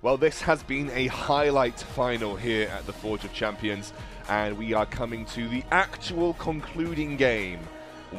Well, this has been a highlight final here at the Forge of Champions, and we are coming to the actual concluding game.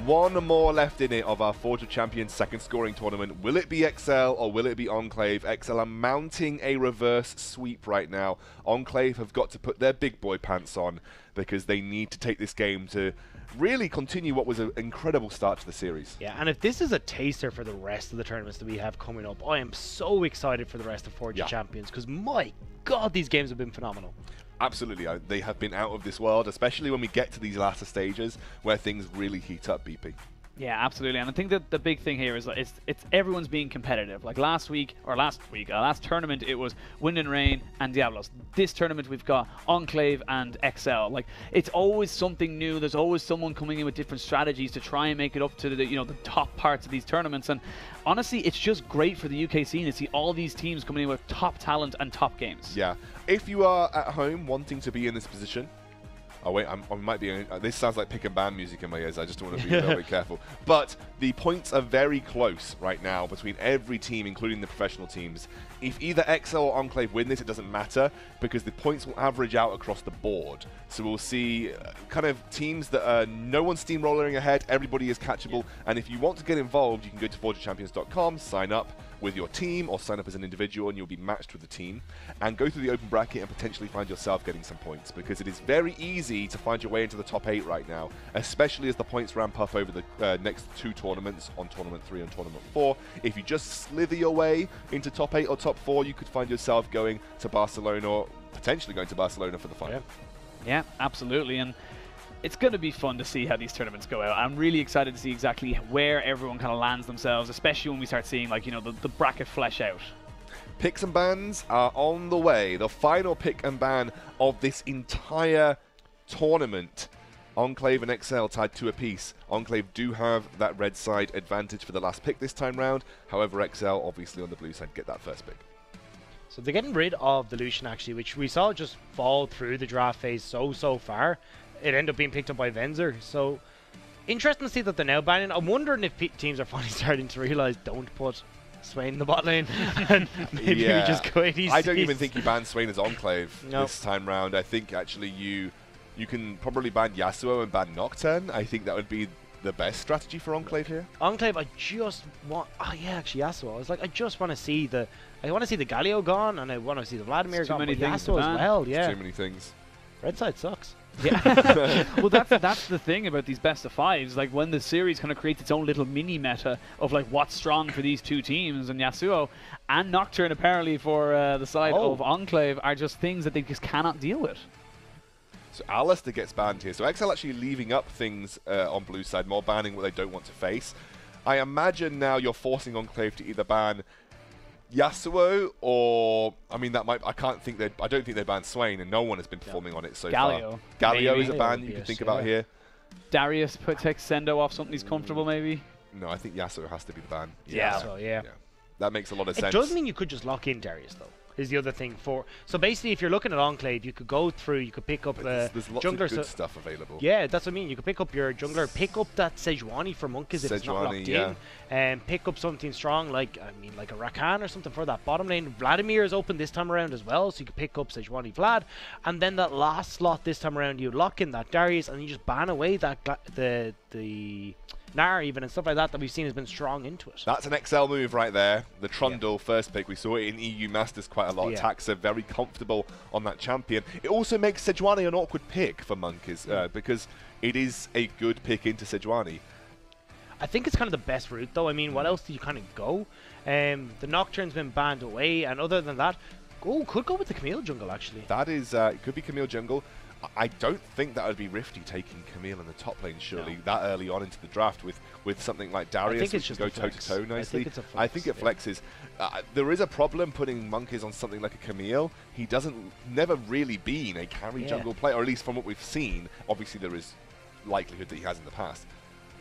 One more left in it of our Forge of Champions second scoring tournament. Will it be XL or will it be Enclave? XL are mounting a reverse sweep right now. Enclave have got to put their big boy pants on because they need to take this game to really continue what was an incredible start to the series. Yeah, and if this is a taster for the rest of the tournaments that we have coming up, I am so excited for the rest of Forge of Champions, because my god, these games have been phenomenal. Absolutely, they have been out of this world, especially when we get to these latter stages where things really heat up, BP. Yeah, absolutely, and I think that the big thing here is that it's everyone's being competitive. Like last tournament, it was Wind and Rain and Diablos. This tournament, we've got Enclave and XL. Like, it's always something new. There's always someone coming in with different strategies to try and make it up to the the top parts of these tournaments. And honestly, it's just great for the UK scene to see all these teams coming in with top talent and top games. Yeah, if you are at home wanting to be in this position. Oh wait, I might be. This sounds like pick and ban music in my ears. I just want to be a little bit careful. But the points are very close right now between every team, including the professional teams. If either XL or Enclave win this, it doesn't matter because the points will average out across the board. So we'll see kind of teams that are no one's steamrolling ahead. Everybody is catchable. And if you want to get involved, you can go to forgeofchampions.com, sign up with your team or sign up as an individual and you'll be matched with the team and go through the open bracket and potentially find yourself getting some points, because it is very easy to find your way into the top 8 right now, especially as the points ramp up over the next 2 tournaments, on Tournament 3 and Tournament 4. If you just slither your way into top 8 or top 4, you could find yourself going to Barcelona, or potentially going to Barcelona for the final. Yeah, absolutely. And it's going to be fun to see how these tournaments go out. I'm really excited to see exactly where everyone kind of lands themselves, especially when we start seeing the bracket flesh out. Picks and bans are on the way. The final pick and ban of this entire tournament. Enclave and XL tied 2 apiece. Enclave do have that red side advantage for the last pick this time round. However, XL obviously on the blue side get that first pick. So they're getting rid of the Lucian, actually, which we saw just fall through the draft phase so far. It ended up being picked up by Venzer. So interesting to see that they're now banning. I'm wondering if teams are finally starting to realize don't put Swain in the bot lane and maybe we just go ADC. I don't even think you ban Swain as Enclave this time round. I think actually you can probably ban Yasuo and ban Nocturne. I think that would be the best strategy for Enclave here. Enclave, I just want... Oh yeah, actually Yasuo. I was like, I just want to see the... I want to see the Galio gone, and I want to see the Vladimir gone, but Yasuo as well, yeah. Too many things. Red side sucks. Yeah. Well, that's the thing about these best of 5s. Like, when the series kind of creates its own little mini meta of like what's strong for these 2 teams, and Yasuo and Nocturne apparently for the side of Enclave are just things that they just cannot deal with. So Alistair gets banned here. So XL actually leaving up things on blue side, more banning what they don't want to face. I imagine now you're forcing Enclave to either ban Yasuo or, I mean, that might, I don't think they banned Swain, and no one has been performing on it so far. Galio is a ban you can think about here. Darius takes Sendo off something he's comfortable, maybe. No, I think Yasuo has to be the ban. Yeah. That makes a lot of sense. It does mean you could just lock in Darius, though, is the other thing. So basically, if you're looking at Enclave, you could go through, you could pick up there's lots jungler of good stuff available. Yeah, that's what I mean. You could pick up your jungler, pick up that Sejuani for Monkeys if it's not locked in, and pick up something strong like a Rakan or something for that bottom lane. Vladimir is open this time around as well, so you could pick up Sejuani Vlad, and then that last slot this time around, you lock in that Darius, and you just ban away that the Gnar even and stuff like that we've seen has been strong into it. That's an XL move right there. The Trundle first pick. We saw it in EU Masters quite a lot. Taxa very comfortable on that champion. It also makes Sejuani an awkward pick for Monkeys because it is a good pick into Sejuani. I think it's kind of the best route, though. I mean, what else do you kind of go? The Nocturne's been banned away, and other than that, could go with the Camille jungle, actually. That is, it could be Camille jungle. I don't think that would be Rifty taking Camille in the top lane, surely, that early on into the draft with something like Darius, which can go toe-to-toe nicely. I think it flexes. There is a problem putting Monkeys on something like a Camille. He never really been a carry jungle player, or at least from what we've seen. Obviously, there is likelihood that he has in the past.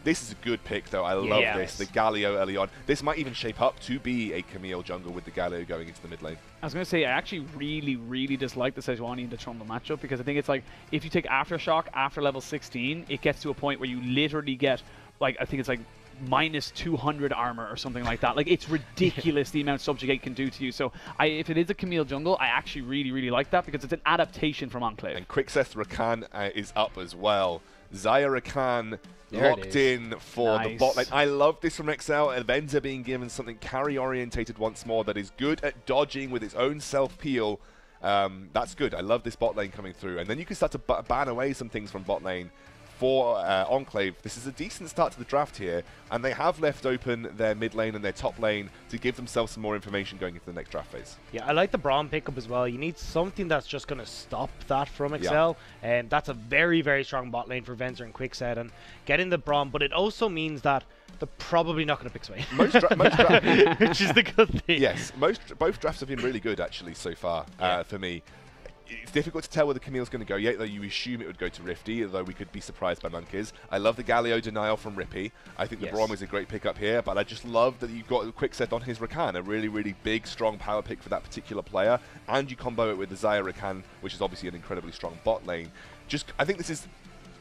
This is a good pick, though. I love this. The Galio early on. This might even shape up to be a Camille jungle with the Galio going into the mid lane. I was going to say, I actually really dislike the Sejuani and the Trundle matchup, because I think it's like, if you take Aftershock after level 16, it gets to a point where you literally get, like, I think it's like minus 200 armor or something like that. Like, it's ridiculous the amount Subjugate can do to you. So if it is a Camille jungle, I actually really, really like that because it's an adaptation from Enclave. And Quickseth Rakan is up as well. Zaya Rakan locked in for the bot lane. I love this from XL. Venza being given something carry-orientated once more that is good at dodging with its own self-peel. That's good. I love this bot lane coming through. And then you can start to ban away some things from bot lane for Enclave. This is a decent start to the draft here, and they have left open their mid lane and their top lane to give themselves some more information going into the next draft phase. Yeah, I like the Braum pickup as well. You need something that's just going to stop that from XL, and that's a very, very strong bot lane for Venzer and Quickset, and getting the Braum, but it also means that they're probably not going to pick Swain. Which is the good thing. Yes, both drafts have been really good actually so far for me. It's difficult to tell where the Camille's going to go yet, though you assume it would go to Rifty, although we could be surprised by Monkeys. I love the Galio denial from Rippy. I think the Braum is a great pickup here, but I just love that you've got a Quickset on his Rakan, a really, really big, strong power pick for that particular player, and you combo it with the Zaya Rakan, which is obviously an incredibly strong bot lane. I think this is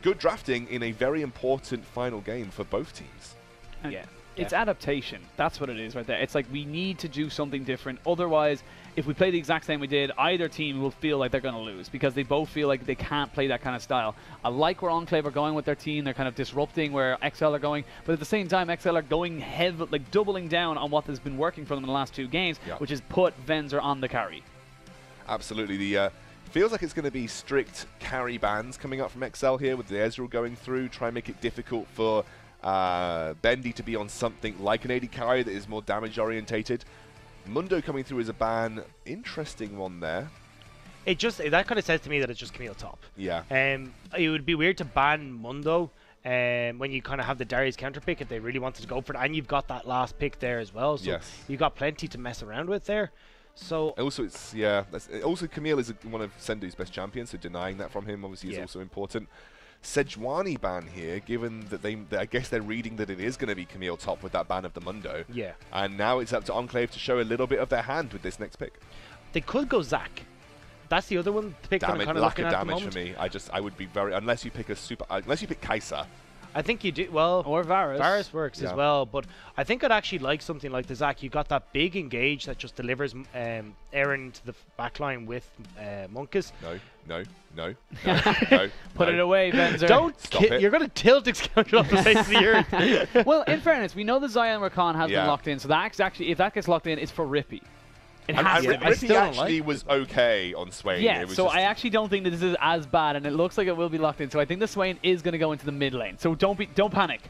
good drafting in a very important final game for both teams. Yeah. It's adaptation. That's what it is right there. It's like we need to do something different. Otherwise, if we play the exact same we did, either team will feel like they're going to lose because they both feel like they can't play that kind of style. I like where Enclave are going with their team. They're kind of disrupting where XL are going. But at the same time, XL are going heavy, like doubling down on what has been working for them in the last 2 games, which is put Venzer on the carry. Absolutely. Feels like it's going to be strict carry bans coming up from XL here with the Ezreal going through. Try and make it difficult for Bendy to be on something like an AD carry that is more damage orientated. Mundo coming through as a ban, interesting one there. That kind of says to me that it's just Camille top. Yeah. It would be weird to ban Mundo when you kind of have the Darius counter pick if they really wanted to go for it, and you've got that last pick there as well. So you've got plenty to mess around with there. So also also Camille is one of Sendu's best champions, so denying that from him obviously is also important. Sejuani ban here, given that I guess they're reading that it is going to be Camille top with that ban of the Mundo. Yeah. And now it's up to Enclave to show a little bit of their hand with this next pick. They could go Zac. That's the other one to pick that I'm kind of looking at the moment. Lack of damage for me. I would be very, unless you pick Kai'Sa. I think you do, well, or Varus. Varus works as well, but I think I'd actually like something like the Zac. You got that big engage that just delivers Aaron to the backline with Monkus. No. Put it away, Venzer. Don't stop it. You're going to tilt Excalibur off the face of the earth. Well, in fairness, we know the Zion Rakan has been locked in, so that's actually, if that gets locked in, it's for Rippy. Rippy actually was okay on Swain. Yeah, so I actually don't think that this is as bad, and it looks like it will be locked in. So I think the Swain is going to go into the mid lane. So don't panic.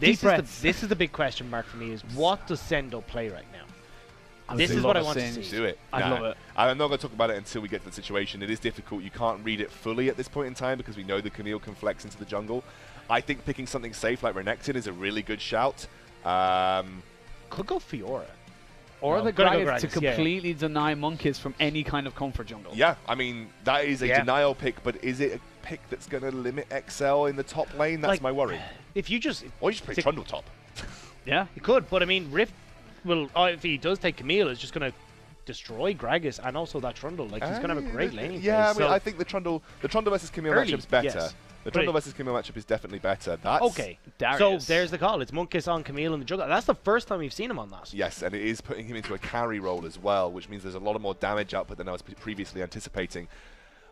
This is the big question mark for me: is what does Sendo play right now? This is what I want to see. Do it. I love it. I'm not going to talk about it until we get to the situation. It is difficult. You can't read it fully at this point in time because we know the Camille can flex into the jungle. I think picking something safe like Renekton is a really good shout. Could go Fiora. Or the Gragas to completely deny Monkeys from any kind of comfort jungle. Yeah, I mean, that is a denial pick, but is it a pick that's going to limit XL in the top lane? That's my worry. If you just... Or you just play Trundle top. Yeah. You could, but I mean, Rift will... if he does take Camille, it's just going to destroy Gragas and also that Trundle. Like, he's going to have a great lane. Yeah, I mean, I think the Trundle versus Camille matchup's better. Yes. The Trundle versus Camille matchup is definitely better. That's okay. Darius. So there's the call. It's Monkus on Camille in the jungle. That's the first time we've seen him on that. Yes, and it is putting him into a carry role as well, which means there's a lot of more damage output than I was previously anticipating.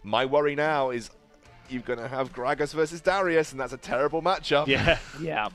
My worry now is you're going to have Gragas versus Darius, and that's a terrible matchup. Yeah. Yeah.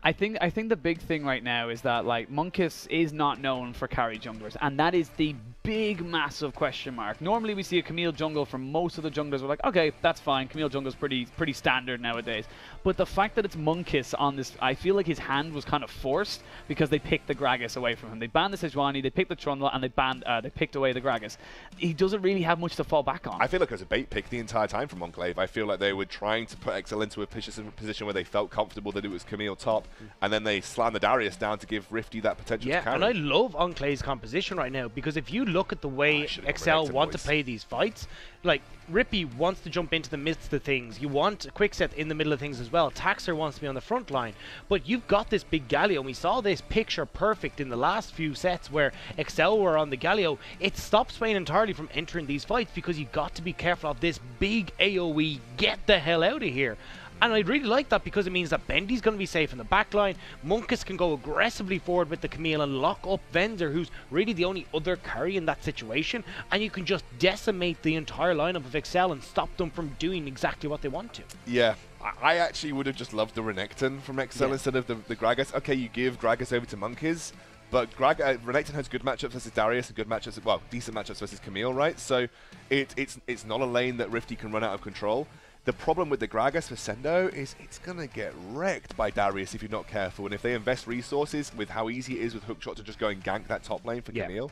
I think the big thing right now is that like Monkus is not known for carry junglers, and that is the big massive question mark. Normally we see a Camille jungle from most of the junglers. We're like, okay, that's fine. Camille jungle's pretty standard nowadays. But the fact that it's Monkus on this, I feel like his hand was kind of forced because they picked the Gragas away from him. They banned the Sejuani, they picked the Trundle, and they picked away the Gragas. He doesn't really have much to fall back on. I feel like it was a bait pick the entire time from Enclave. I feel like they were trying to put XL into a position where they felt comfortable that it was Camille top, and then they slammed the Darius down to give Rifty that potential to carry. And I love Enclave's composition right now because if you look at the way XL want to play these fights, like Rippy wants to jump into the midst of things. You want a Quickset in the middle of things as well. Taxer wants to be on the front line. But you've got this big Galio, and we saw this picture perfect in the last few sets where XL were on the Galio. It stops Swain entirely from entering these fights because you got to be careful of this big AoE. Get the hell out of here. And I really like that because it means that Bendy's going to be safe in the back line. Monkus can go aggressively forward with the Camille and lock up Venzer, who's really the only other carry in that situation. And you can just decimate the entire lineup of Excel and stop them from doing exactly what they want to. Yeah. I actually would have just loved the Renekton from Excel instead of the Gragas. Okay, you give Gragas over to Monkeys, but Renekton has good matchups versus Darius and good matchups, well, decent matchups versus Camille, right? So it's not a lane that Rifty can run out of control. The problem with the Gragas for Sendo is it's going to get wrecked by Darius if you're not careful. And if they invest resources with how easy it is with Hookshot to just go and gank that top lane for Camille,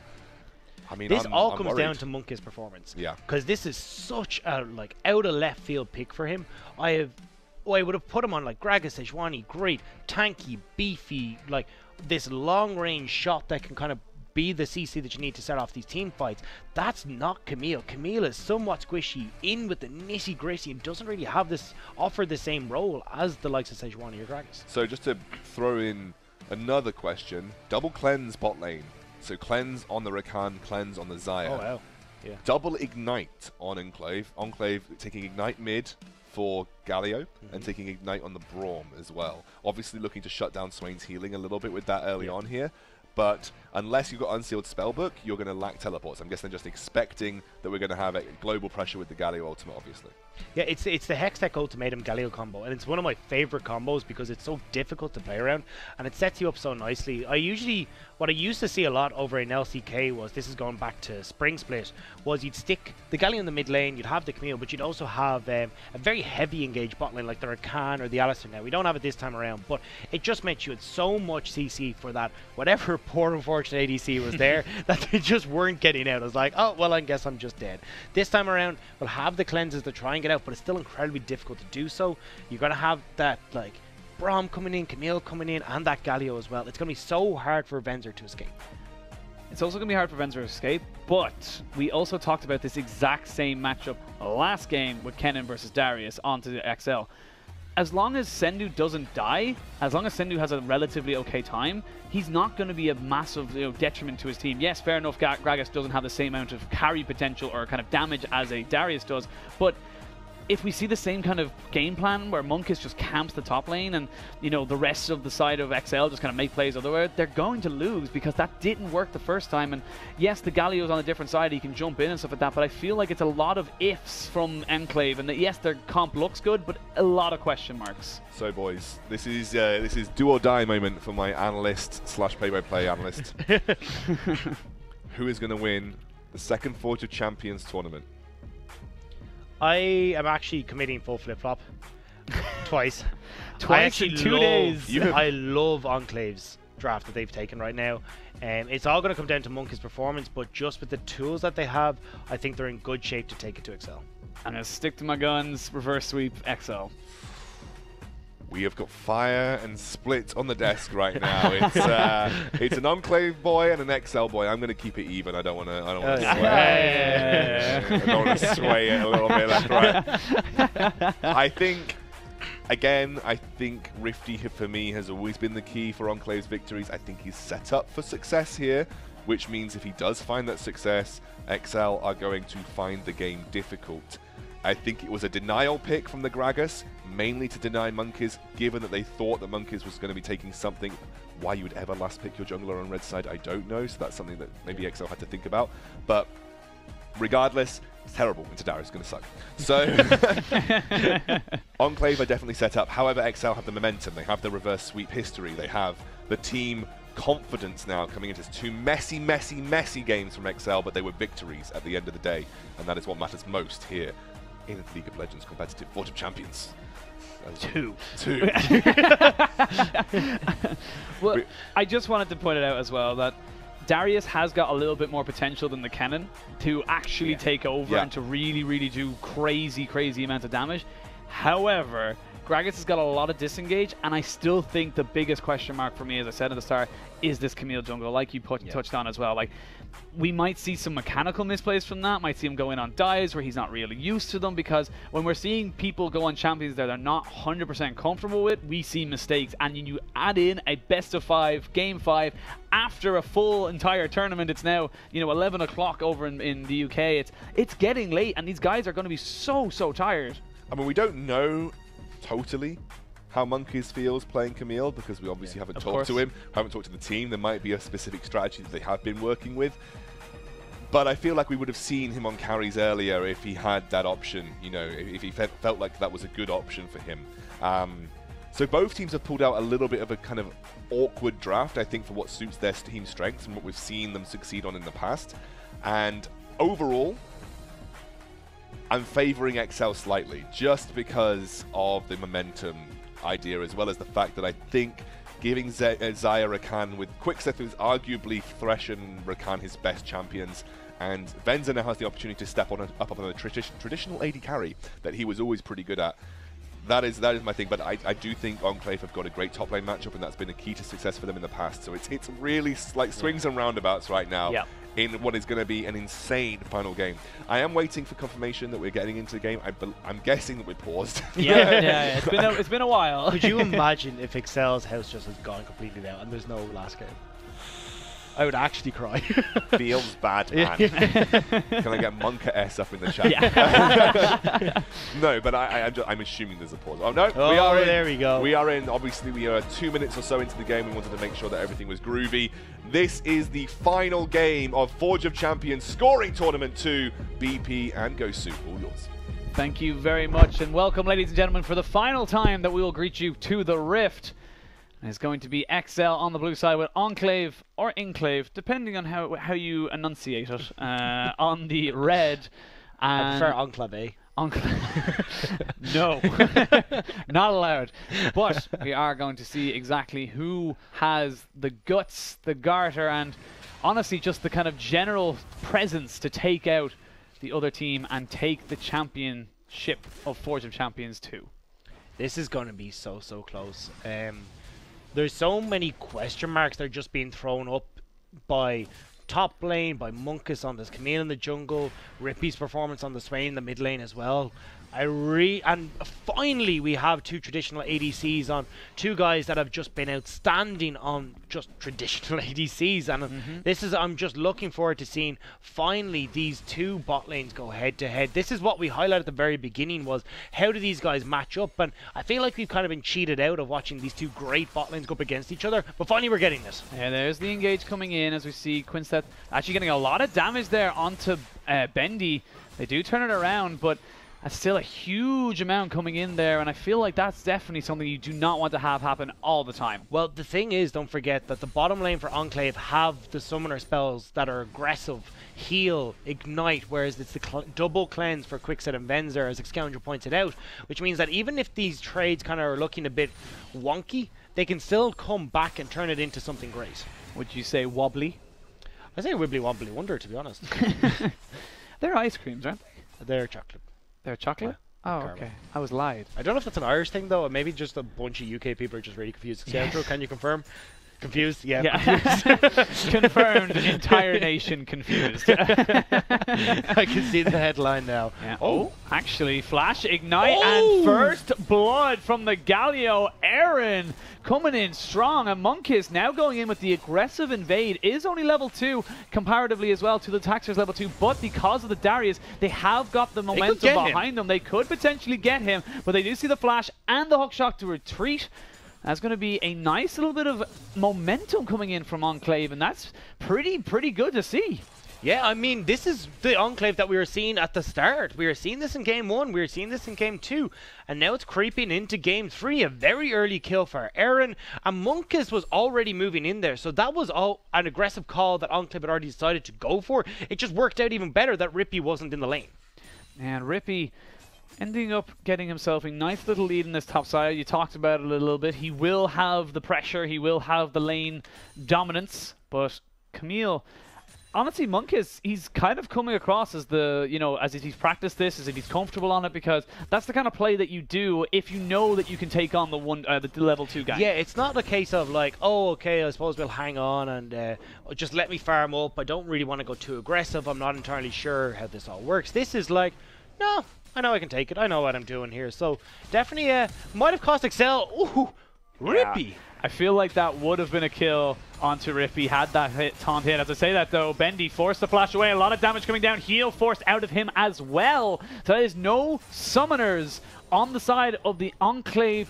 I mean, this all comes worried. down to Monkey's performance. Yeah. Because this is such a out of left field pick for him. I would have put him on like Gragas, Sejuani, great, tanky, beefy, like this long range shot that can kind of be the CC that you need to start off these team fights. That's not Camille. Camille is somewhat squishy, in with the nitty gritty, and doesn't really have offer the same role as the likes of Sejuani or Gragas. So just to throw in another question, double cleanse bot lane. So cleanse on the Rakan, cleanse on the Xayah. Oh wow. Yeah. Double ignite on Enclave. Enclave taking ignite mid for Galio and taking ignite on the Braum as well. Obviously looking to shut down Swain's healing a little bit with that early on here. But unless you've got Unsealed Spellbook, you're going to lack teleports. I'm guessing they're just expecting that we're going to have a global pressure with the Galio ultimate, obviously. Yeah, it's the Hextech Ultimatum Galio combo, and it's one of my favorite combos because it's so difficult to play around, and it sets you up so nicely. What I used to see a lot over in LCK was, this is going back to Spring Split, was you'd stick the Galio in the mid lane, you'd have the Camille, but you'd also have a very heavy engaged bot lane like the Rakan or the Alistar. Now, we don't have it this time around, but it just meant you had so much CC for that whatever poor unfortunate ADC was there that they just weren't getting out. I was like, oh, well, I guess I'm just dead. This time around, we'll have the cleanses to try and get out, but it's still incredibly difficult to do so. You're going to have that, like, Braum coming in, Camille coming in, and that Galio as well. It's going to be so hard for Venzer to escape. It's also going to be hard for Venzer to escape, but we also talked about this exact same matchup last game with Kennen versus Darius onto the XL. As long as Sendu doesn't die, as long as Sendu has a relatively okay time, he's not going to be a massive detriment to his team. Yes, fair enough, Gragas doesn't have the same amount of carry potential or kind of damage as a Darius does, but if we see the same kind of game plan where Monkus just camps the top lane and, the rest of the side of XL just kind of make plays otherwhere, they're going to lose because that didn't work the first time. And yes, the Galio's on a different side, he can jump in and stuff like that, but I feel like it's a lot of ifs from Enclave, and that yes, their comp looks good, but a lot of question marks. So boys, this is do or die moment for my analyst / play-by-play analyst. Who is going to win the second Forge of Champions tournament? I am actually committing full flip-flop twice. Twice in 2 days. I love Enclave's draft that they've taken right now. It's all going to come down to Monkey's performance, but just with the tools that they have, I think they're in good shape to take it to XL. I'm going to stick to my guns, reverse sweep, XL. We have got fire and split on the desk right now. It's an Enclave boy and an XL boy. I'm going to keep it even. I don't want to sway. I don't want to sway it a little bit left, right. I think Rifty for me has always been the key for Enclave's victories. I think he's set up for success here, which means if he does find that success, XL are going to find the game difficult. I think it was a denial pick from the Gragas, mainly to deny Monkeys, given that they thought that Monkeys was going to be taking something. Why you would ever last pick your jungler on red side, I don't know, so that's something that maybe XL had to think about. But regardless, it's terrible, and Tadarius is going to suck. So, Enclave are definitely set up. However, XL have the momentum, they have the reverse sweep history, they have the team confidence now coming into two messy games from XL, but they were victories at the end of the day, and that is what matters most here in League of Legends competitive Forge of Champions. Two. Well, I just wanted to point it out as well that Darius has got a little bit more potential than the Kennen to actually take over and to really do crazy amounts of damage. However, Gragas has got a lot of disengage, and I still think the biggest question mark for me, as I said at the start, is this Camille jungle, like you touched on as well. Like, we might see some mechanical misplays from that, might see him go in on dives where he's not really used to them, because when we're seeing people go on champions that they're not 100% comfortable with, we see mistakes, and you add in a best of 5, game 5, after a full entire tournament. It's now 11 o'clock over in the UK. It's getting late, and these guys are going to be so tired. I mean, we don't know totally how Monkeys feels playing Camille, because we obviously haven't talked to him, haven't talked to the team. There might be a specific strategy that they have been working with. But I feel like we would have seen him on carries earlier if he had that option, you know, if he felt like that was a good option for him. So both teams have pulled out a little bit of a kind of awkward draft, I think, for what suits their team strengths and what we've seen them succeed on in the past. And overall, I'm favoring XL slightly, just because of the momentum idea, as well as the fact that I think giving Zaya Rakan with Quickstep, who's arguably Thresh and Rakan his best champions, and Venza now has the opportunity to step on up on the traditional AD carry that he was always pretty good at. That is my thing, but I do think Enclave have got a great top lane matchup, and that's been a key to success for them in the past. So it's really like swings and roundabouts right now in what is going to be an insane final game. I am waiting for confirmation that we're getting into the game. I'm guessing that we're paused. Yeah. It's been a while. Could you imagine if Excel's house just has gone completely down and there's no last game? I would actually cry. Feels bad, man. Can I get Monka S up in the chat? Yeah. No, but I'm assuming there's a pause. Oh, no. Oh, we are in. There we go. We are in. Obviously, we are 2 minutes or so into the game. We wanted to make sure that everything was groovy. This is the final game of Forge of Champions Scoring Tournament 2. BP and Gosu, all yours. Thank you very much, and welcome, ladies and gentlemen, for the final time that we will greet you to the Rift. It's going to be XL on the blue side with Enclave or Enclave, depending on how you enunciate it, on the red. I prefer Enclave. No, not allowed. But we are going to see exactly who has the guts, the garter, and honestly just the kind of general presence to take out the other team and take the championship of Forge of Champions 2. This is going to be so close. There's so many question marks that are just being thrown up by top lane, by Monkus on this Camille in the jungle, Rippy's performance on the Swain in the mid lane as well. And finally we have two traditional ADCs on, two guys that have just been outstanding on just traditional ADCs, and this is, I'm just looking forward to seeing finally these two bot lanes go head to head. This is what we highlighted at the very beginning, was how do these guys match up, and I feel like we've kind of been cheated out of watching these two great bot lanes go up against each other, but finally we're getting this. Yeah, there's the engage coming in as we see Quickstep actually getting a lot of damage there onto Bendy. They do turn it around, but that's still a huge amount coming in there, and I feel like that's definitely something you do not want to have happen all the time. Well, the thing is, don't forget that the bottom lane for Enclave have the summoner spells that are aggressive, heal, ignite, whereas it's the double cleanse for Quickset and Venzer, as Excoundra pointed out, which means that even if these trades kind of are looking a bit wonky, they can still come back and turn it into something great. Would you say wobbly? I say wibbly wobbly wonder, to be honest. They're ice creams, aren't they? They're chocolate. They're chocolate? Yeah. Oh, okay. I was lied. I don't know if that's an Irish thing, though. Maybe just a bunch of UK people are just really confused. Yes. Can you confirm? Confused? Yeah. Confused. Confirmed. Entire nation confused. I can see the headline now. Yeah. Oh, actually, Flash, Ignite, and First Blood from the Galio. Aaron coming in strong. And Monkus now going in with the aggressive invade. Is only level 2 comparatively as well to the Taxer's level 2. But because of the Darius, they have got the momentum behind them. They could potentially get him. But they do see the Flash and the hookshot to retreat. That's going to be a nice little bit of momentum coming in from Enclave, and that's pretty good to see. Yeah, I mean, this is the Enclave that we were seeing at the start. We were seeing this in Game 1, we were seeing this in Game 2, and now it's creeping into Game 3. A very early kill for Aaron, and Monkus was already moving in there, so that was all an aggressive call that Enclave had already decided to go for. It just worked out even better that Rippy wasn't in the lane. And Rippy ending up getting himself a nice little lead in this top side. You talked about it a little bit. He will have the pressure. He will have the lane dominance. But Camille, honestly, Monkus, he's kind of coming across as the, you know, as if he's practiced this, as if he's comfortable on it, because that's the kind of play that you do if you know that you can take on the level 2 guy. Yeah, it's not a case of like, oh, okay, I suppose we'll hang on and just let me farm up. I don't really want to go too aggressive. I'm not entirely sure how this all works. This is like, no, I know I can take it. I know what I'm doing here. So definitely might have cost Excel. Ooh, Rippy. Yeah. I feel like that would have been a kill onto Rippy. Had that taunt hit. As I say that though, Bendy forced the flash away. A lot of damage coming down. Heal forced out of him as well. So there is no summoners on the side of the Enclave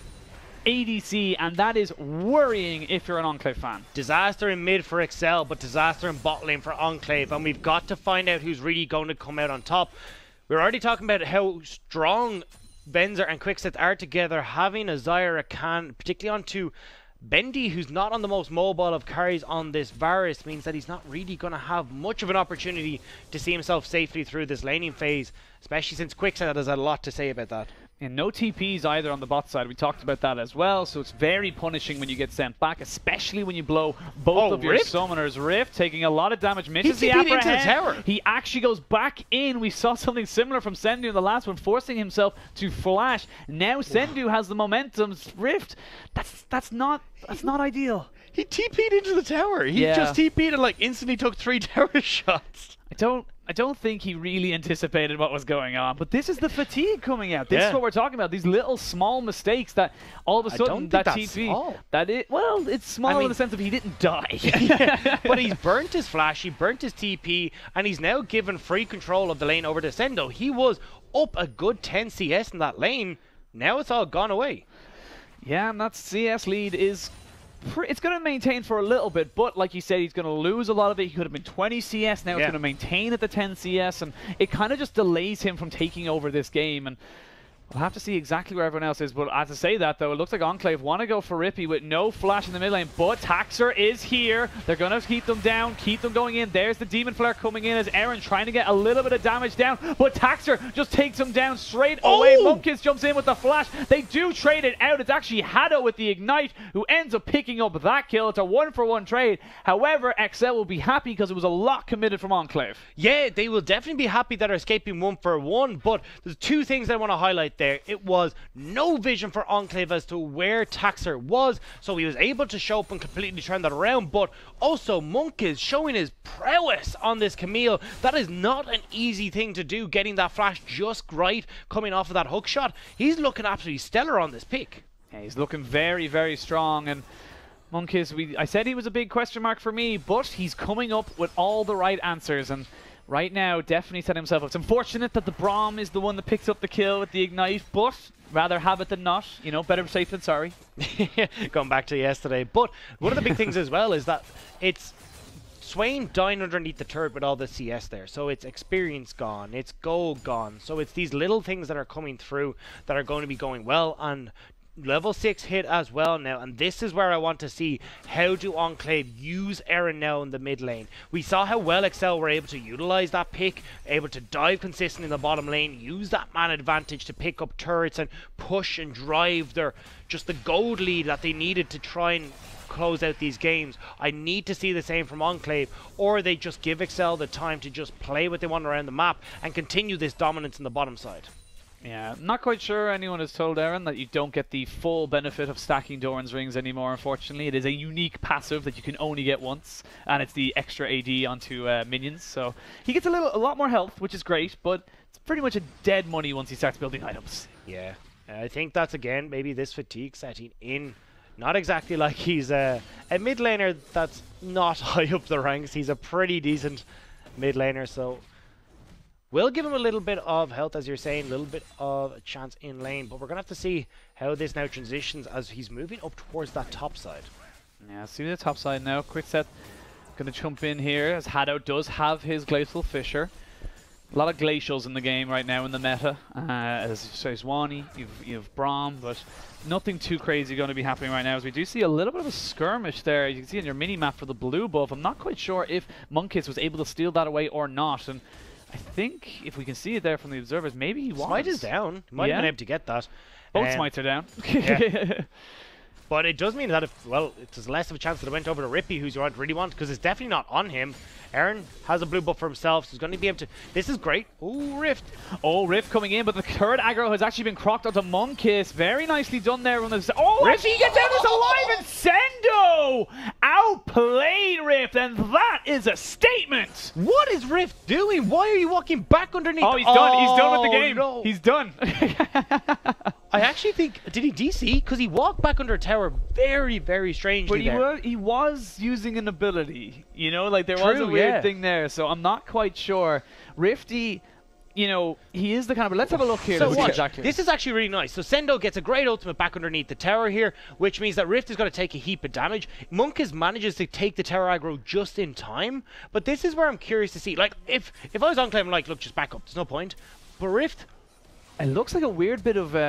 ADC, and that is worrying if you're an Enclave fan. Disaster in mid for Excel, but disaster in bot lane for Enclave, and we've got to find out who's really going to come out on top. We're already talking about how strong Benzer and Quickset are together. Having a Zyra can, particularly onto Bendy, who's not on the most mobile of carries on this Varus, means that he's not really going to have much of an opportunity to see himself safely through this laning phase, especially since Quickset has a lot to say about that. And no TPs either on the bot side. We talked about that as well. So it's very punishing when you get sent back, especially when you blow both of your summoners. Rift taking a lot of damage, misses the upper into the tower. He actually goes back in. We saw something similar from Sendu in the last one, forcing himself to flash. Now Sendu has the momentum. Rift, that's not ideal. He TP'd into the tower. He just TP'd and like instantly took 3 tower shots. I don't think he really anticipated what was going on, but this is the fatigue coming out. This is what we're talking about. These little small mistakes that all of a sudden that TP small. Well, it's small in the sense of he didn't die. But he's burnt his flash, he burnt his TP, and he's now given free control of the lane over to Sendo. He was up a good 10 CS in that lane. Now it's all gone away. Yeah, and that CS lead is it's going to maintain for a little bit, but like you said, he's going to lose a lot of it. He could have been 20 CS, now it's going to maintain at the 10 CS, and it kind of just delays him from taking over this game. And we'll have to see exactly where everyone else is, but as I say that though, it looks like Enclave want to go for Rippy with no flash in the mid lane, but Taxer is here. They're going to keep them down, keep them going in. There's the Demon Flare coming in as Aaron trying to get a little bit of damage down, but Taxer just takes him down straight away. Monkiss jumps in with the flash. They do trade it out. It's actually Hado with the Ignite who ends up picking up that kill. It's a 1-for-1 trade. However, XL will be happy because it was a lot committed from Enclave. Yeah, they will definitely be happy that they're escaping 1-for-1, but there's 2 things I want to highlight there. It was no vision for Enclave as to where Taxer was, so he was able to show up and completely turn that around, but also Monk is showing his prowess on this Camille. That is not an easy thing to do, getting that flash just right, coming off of that hook shot. He's looking absolutely stellar on this pick. Yeah, he's looking very, very strong, and Monkiss, I said he was a big question mark for me, but he's coming up with all the right answers, and right now, definitely set himself up. It's unfortunate that the Braum is the one that picks up the kill with the Ignite, but rather have it than not. You know, better safe than sorry. Going back to yesterday. But one of the big things as well is that it's Swain dying underneath the turret with all the CS there. So it's experience gone, it's gold gone. So it's these little things that are coming through that are going to be going well. And level 6 hit as well now, and this is where I want to see how do Enclave use Aaron now in the mid lane. We saw how well Excel were able to utilize that pick, able to dive consistently in the bottom lane, use that man advantage to pick up turrets and push and drive their just the gold lead that they needed to try and close out these games. I need to see the same from Enclave, or they just give Excel the time to just play what they want around the map and continue this dominance in the bottom side. Yeah, not quite sure anyone has told Aaron that you don't get the full benefit of stacking Doran's rings anymore, unfortunately. It is a unique passive that you can only get once, and it's the extra AD onto minions. So he gets a lot more health, which is great, but it's pretty much a dead money once he starts building items. Yeah, I think that's, again, maybe this fatigue setting in. Not exactly like he's a mid laner that's not high up the ranks. He's a pretty decent mid laner, so we'll give him a little bit of health, as you're saying, a little bit of a chance in lane, but we're going to have to see how this now transitions as he's moving up towards that top side. Yeah, see the top side now. Quickset going to jump in here, as Hado does have his Glacial Fissure. A lot of Glacials in the game right now in the meta. As Sejuani, you've Braum, but nothing too crazy going to be happening right now, as we do see a little bit of a skirmish there. You can see in your mini-map for the blue buff. I'm not quite sure if Monkiss was able to steal that away or not, and I think if we can see it there from the observers, maybe he was. Smite is down. Might have been able to get that. Both smites are down. Yeah. But it does mean that if, well, it's less of a chance that it went over to Rippy, who's you really want, because it's definitely not on him. Aaron has a blue buff for himself, so he's going to be able to... This is great. Ooh, Rift. Oh, Rift coming in, but the third aggro has actually been crocked onto Monkiss. Very nicely done there. Oh, Rift, he gets out as alive, and Sendo outplayed Rift, and that is a statement. What is Rift doing? Why are you walking back underneath? Oh, he's done. He's done with the game. No. He's done. I actually think, did he DC? Because he walked back under a tower very, very strangely. But he was using an ability, you know, like there was a weird thing there. So I'm not quite sure. Rifty, you know, he is the kind of. Let's have a look here. So watch. Exactly. This is actually really nice. So Sendo gets a great ultimate back underneath the tower here, which means that Rift is going to take a heap of damage. Monkus manages to take the tower aggro just in time. But this is where I'm curious to see. Like, if I was Enclave, I'm like, look, just back up. There's no point. But Rift. It looks like a weird bit of like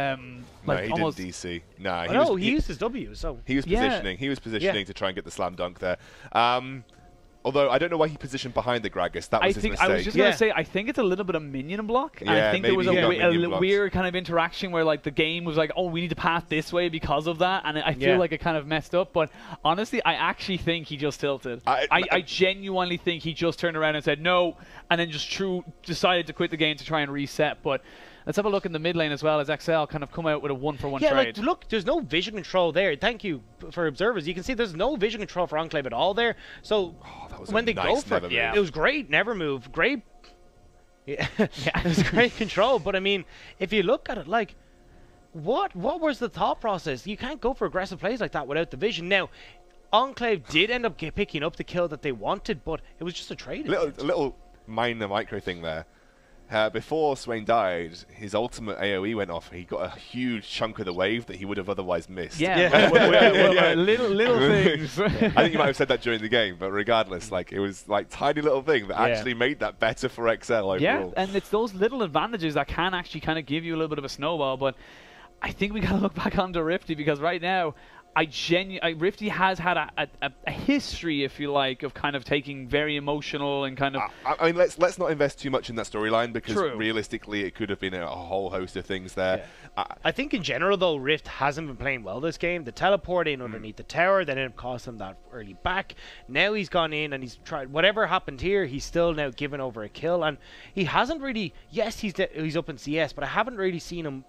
no, he almost didn't DC. Nah, he used his W. So he was positioning. He was positioning to try and get the slam dunk there. Although I don't know why he positioned behind the Gragas. That was his mistake. I was just going to say, I think it's a little bit of minion block. And I think there was a weird kind of interaction where like the game was like, oh, we need to pass this way because of that. And I feel like it kind of messed up. But honestly, I actually think he just tilted. I genuinely think he just turned around and said no, and then just decided to quit the game to try and reset. But let's have a look in the mid lane as well as XL kind of come out with a 1-for-1 trade. Like, look, there's no vision control there. Thank you for observers. You can see there's no vision control for Enclave at all there. So when they go for it, it was great. Never move. Great. Yeah, it was great control. But I mean, if you look at it, like, what was the thought process? You can't go for aggressive plays like that without the vision. Now, Enclave did end up picking up the kill that they wanted, but it was just a trade. A little minor micro thing there. Before Swain died, his ultimate AoE went off. He got a huge chunk of the wave that he would have otherwise missed. Little things. I think you might have said that during the game, but regardless, like it was like tiny little thing that actually made that better for XL overall. Yeah, and it's those little advantages that can actually kind of give you a little bit of a snowball. But I think we got to look back onto Rifty because right now, Rifty has had a history, if you like, of kind of taking very emotional and kind of. I mean, let's not invest too much in that storyline because realistically, it could have been a whole host of things there. Yeah. I think in general, though, Rift hasn't been playing well this game. The teleport in underneath the tower, that ended up costing him that early back. Now he's gone in and he's tried. Whatever happened here, he's still now given over a kill, and he hasn't really. Yes, he's up in CS, but I haven't really seen him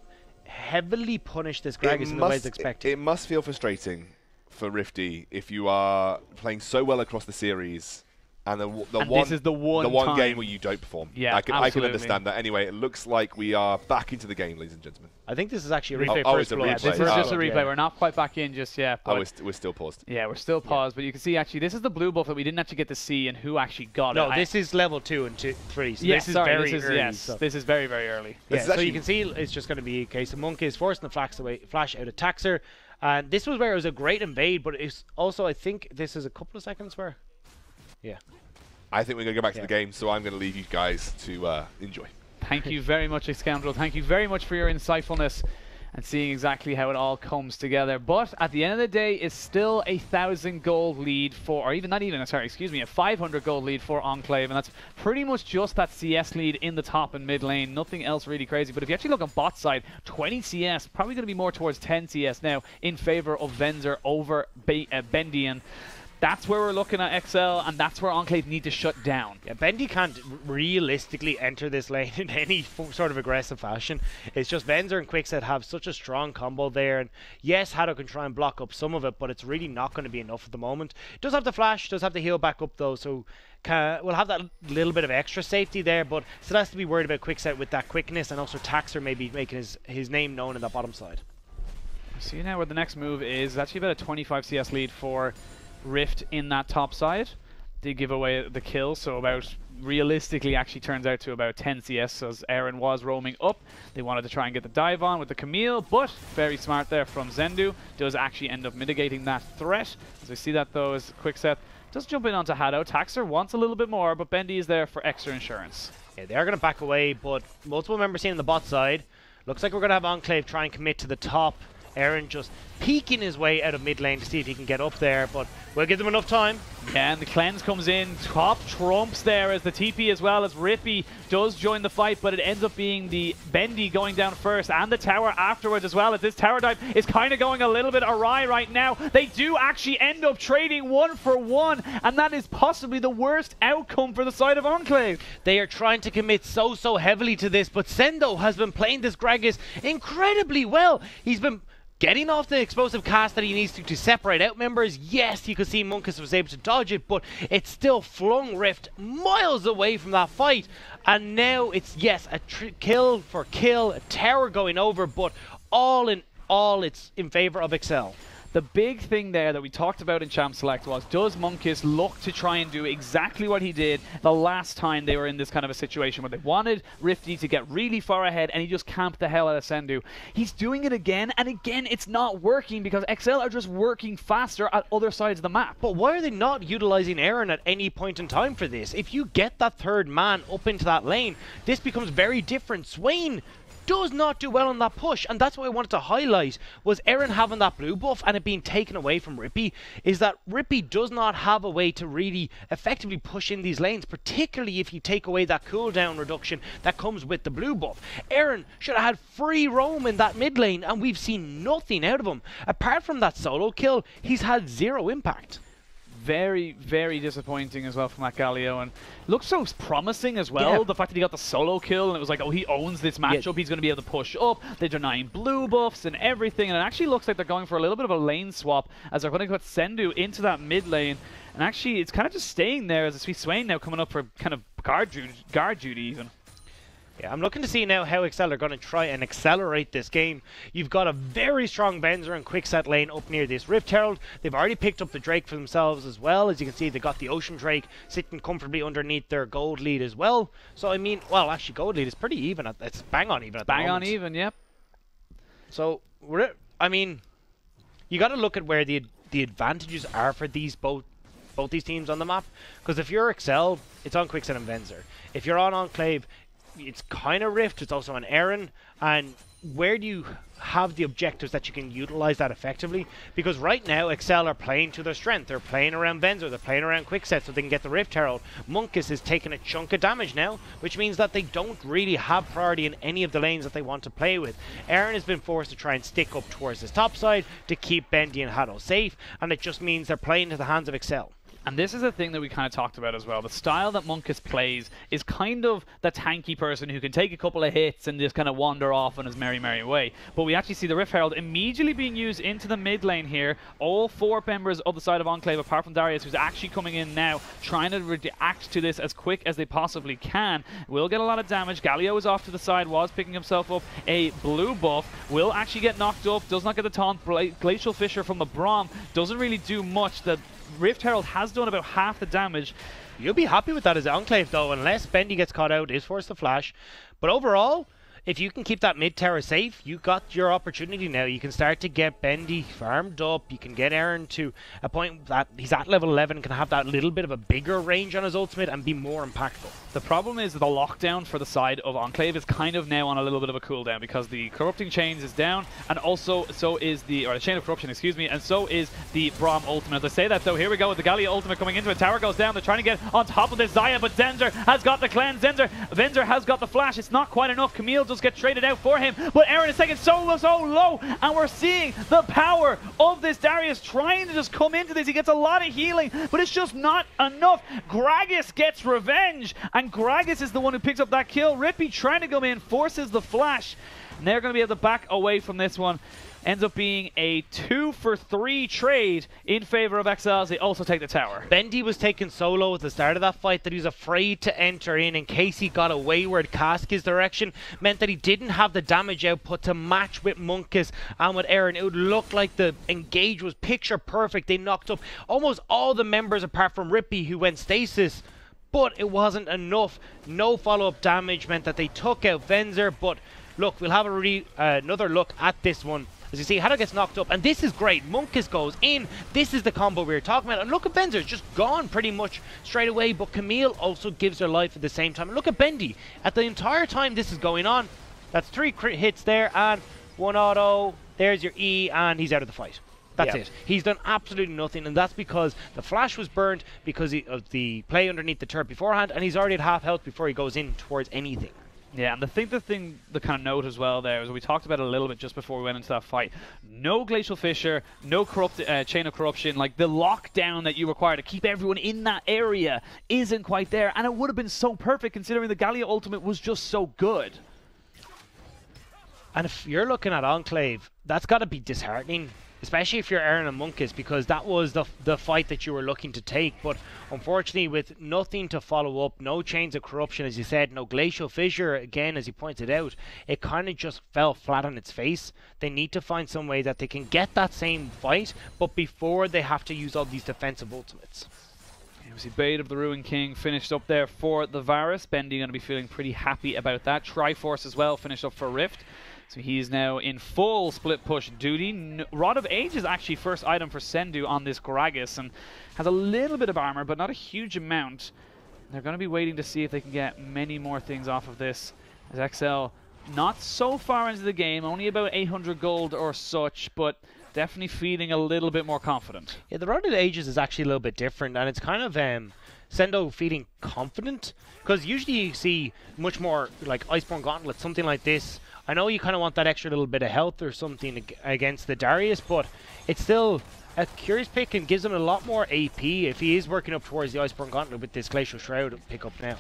heavily punish this Gragas in the ways expected. It must feel frustrating for Rifty if you are playing so well across the series and this is the one game where you don't perform. Yeah, I can understand that. Anyway, it looks like we are back into the game, ladies and gentlemen. I think this is actually a replay. It's a replay. This is just a replay. We're not quite back in just yet. We're still paused. Yeah, we're still paused. But you can see actually this is the blue buff that we didn't actually get to see and who actually got it. No, this is level 2 and 3. So this is very early. Yes, this is very, very early. Yeah, so you can see it's just going to be a case of Monkus forcing the flash out of Taxer. And this was where it was a great invade, but it's also, I think this is a couple of seconds where... Yeah. I think we're going to go back to the game, so I'm going to leave you guys to enjoy. Thank you very much, Scoundrel. Thank you very much for your insightfulness and seeing exactly how it all comes together. But at the end of the day, it's still a 1,000 gold lead for, or even not even, sorry, excuse me, a 500 gold lead for Enclave, and that's pretty much just that CS lead in the top and mid lane. Nothing else really crazy. But if you actually look on bot side, 20 CS, probably going to be more towards 10 CS now in favor of Venzer over Bendian. That's where we're looking at XL, and that's where Enclave need to shut down. Yeah, Bendy can't realistically enter this lane in any sort of aggressive fashion. It's just Venzer and Quickset have such a strong combo there, and yes, Haddock can try and block up some of it, but it's really not going to be enough at the moment. Does have the flash, does have the heal back up though, so we'll have that little bit of extra safety there, but still has to be worried about Quickset with that quickness, and also Taxer maybe making his name known in that bottom side. See now where the next move is actually about a 25 CS lead for Rift in that top side. Did give away the kill, so about realistically actually turns out to about 10 CS as Aaron was roaming up. They wanted to try and get the dive on with the Camille, but very smart there from Zendu. Does actually end up mitigating that threat. As we see that though as Quickset does jump in onto Haddo. Taxer wants a little bit more, but Bendy is there for extra insurance. Yeah, they are going to back away, but multiple members seen on the bot side. Looks like we're going to have Enclave try and commit to the top. Aaron just peeking his way out of mid lane to see if he can get up there, but we'll give them enough time. Yeah, and the cleanse comes in, top trumps there as the TP as well as Rippy does join the fight, but it ends up being the Bendy going down first and the tower afterwards as well, as this tower dive is kind of going a little bit awry right now. They do actually end up trading 1-for-1, and that is possibly the worst outcome for the side of Enclave. They are trying to commit so heavily to this, but Sendo has been playing this Gragas incredibly well. He's been getting off the explosive cast that he needs to separate out members. Yes, you could see Monkus was able to dodge it, but it still flung Rift miles away from that fight. And now it's, yes, a kill for kill, a tower going over, but all in all, it's in favor of Excel. The big thing there that we talked about in Champ Select was, does Monkus look to try and do exactly what he did the last time they were in this kind of a situation where they wanted Rifty to get really far ahead and he just camped the hell out of Sendu. He's doing it again, and again it's not working because XL are just working faster at other sides of the map. But why are they not utilizing Aaron at any point in time for this? If you get that third man up into that lane, this becomes very different. Swain does not do well on that push, and that's what I wanted to highlight, was Aaron having that blue buff and it being taken away from Rippy, is that Rippy does not have a way to really effectively push in these lanes, particularly if you take away that cooldown reduction that comes with the blue buff. Aaron should have had free roam in that mid lane, and we've seen nothing out of him. Apart from that solo kill, he's had zero impact. Very, very disappointing as well from that Galio, and looks so promising as well. The fact that he got the solo kill, and it was like, oh, he owns this matchup, he's going to be able to push up. They're denying blue buffs and everything, and it actually looks like they're going for a little bit of a lane swap as they're going to put Sendu into that mid lane, and actually it's kind of just staying there as I see Swain now coming up for kind of guard duty even. Yeah, I'm looking to see now how Excel are going to try and accelerate this game. You've got a very strong Benzer and Quickset lane up near this Rift Herald. They've already picked up the Drake for themselves as well. As you can see, they got the Ocean Drake sitting comfortably underneath their gold lead as well. So, I mean, well, actually, gold lead is pretty even. It's bang on even at the moment. Bang on even, yep. So, I mean, you got to look at where the advantages are for these both these teams on the map. Because if you're Excel, it's on Quickset and Benzer. If you're on Enclave, it's kind of Rift, it's also an Aaron, and where do you have the objectives that you can utilize that effectively? Because right now Excel are playing to their strength. They're playing around Benzer, they're playing around Quickset so they can get the Rift Herald. Monkus is taking a chunk of damage now, which means that they don't really have priority in any of the lanes that they want to play with. Aaron has been forced to try and stick up towards his top side to keep Bendy and Hado safe, and it just means they're playing to the hands of Excel. And this is a thing that we kind of talked about as well. The style that Monkus plays is kind of the tanky person who can take a couple of hits and just kind of wander off on his merry way. But we actually see the Rift Herald immediately being used into the mid lane here. All four members of the side of Enclave, apart from Darius, who's actually coming in now, trying to react to this as quick as they possibly can. Will get a lot of damage. Galio is off to the side, was picking himself up a blue buff. Will actually get knocked up, does not get the taunt. Glacial Fissure from the Braum doesn't really do much. The Rift Herald has done about half the damage. You'll be happy with that as Enclave though, unless Bendy gets caught out, is forced to flash. But overall, if you can keep that mid tower safe, you got your opportunity now. You can start to get Bendy farmed up. You can get Aaron to a point that he's at level 11, can have that little bit of a bigger range on his ultimate and be more impactful. The problem is that the lockdown for the side of Enclave is kind of now on a little bit of a cooldown because the Corrupting Chains is down, and also so is the Chain of Corruption, excuse me, and so is the Braum ultimate. As I say that though, here we go with the Galio ultimate coming into it. Tower goes down. They're trying to get on top of this Zaya, but Zenzer has got the cleanse. Zenzer has got the flash. It's not quite enough. Camille does get traded out for him, but Aaron is taken so low, and we're seeing the power of this Darius trying to just come into this. He gets a lot of healing, but it's just not enough. Gragas gets revenge, and Gragas is the one who picks up that kill. Rippy trying to come in, forces the flash, and they're going to be able to back away from this one. Ends up being a 2-for-3 trade in favor of XL as they also take the tower. Bendy was taken solo at the start of that fight that he was afraid to enter in case he got a wayward cast his direction. Meant that he didn't have the damage output to match with Monkus and with Aaron. It would look like the engage was picture perfect. They knocked up almost all the members apart from Rippy, who went stasis. But it wasn't enough. No follow-up damage meant that they took out Venzer. But look, we'll have another look at this one. As you see, Hado gets knocked up, and this is great. Monkus goes in. This is the combo we were talking about. And look at Benzer, it's just gone pretty much straight away. But Camille also gives her life at the same time. And look at Bendy. At the entire time this is going on, that's 3 crit hits there, and 1 auto. There's your E, and he's out of the fight. That's it. He's done absolutely nothing, and that's because the flash was burned because of the play underneath the turret beforehand, and he's already at half health before he goes in towards anything. Yeah, and the kind of note as well there is we talked about it a little bit just before we went into that fight. No Glacial Fissure, no Chain of Corruption. Like, the lockdown that you require to keep everyone in that area isn't quite there, and it would have been so perfect considering the Galio ultimate was just so good. And if you're looking at Enclave, that's got to be disheartening. especially if you're Aaron and Monkus, because that was the fight that you were looking to take. But unfortunately, with nothing to follow up, no chains of corruption, as you said, no glacial fissure, again, as you pointed out, it kind of just fell flat on its face. They need to find some way that they can get that same fight, but before they have to use all these defensive ultimates. Obviously, Bait of the Ruined King finished up there for the Varus. Bendy going to be feeling pretty happy about that. Triforce as well finished up for Rift. So he's now in full split push duty. Rod of Age is actually first item for Sendu on this Gragas and has a little bit of armor, but not a huge amount. They're going to be waiting to see if they can get many more things off of this. As XL not so far into the game, only about 800 gold or such, but definitely feeling a little bit more confident. Yeah, the Rod of Ages is actually a little bit different, and it's kind of Sendo feeling confident, because usually you see much more like Iceborne Gauntlet, something like this. I know you kind of want that extra little bit of health or something against the Darius, but it's still a curious pick and gives him a lot more AP if he is working up towards the Iceborne Gauntlet with this Glacial Shroud pick up now.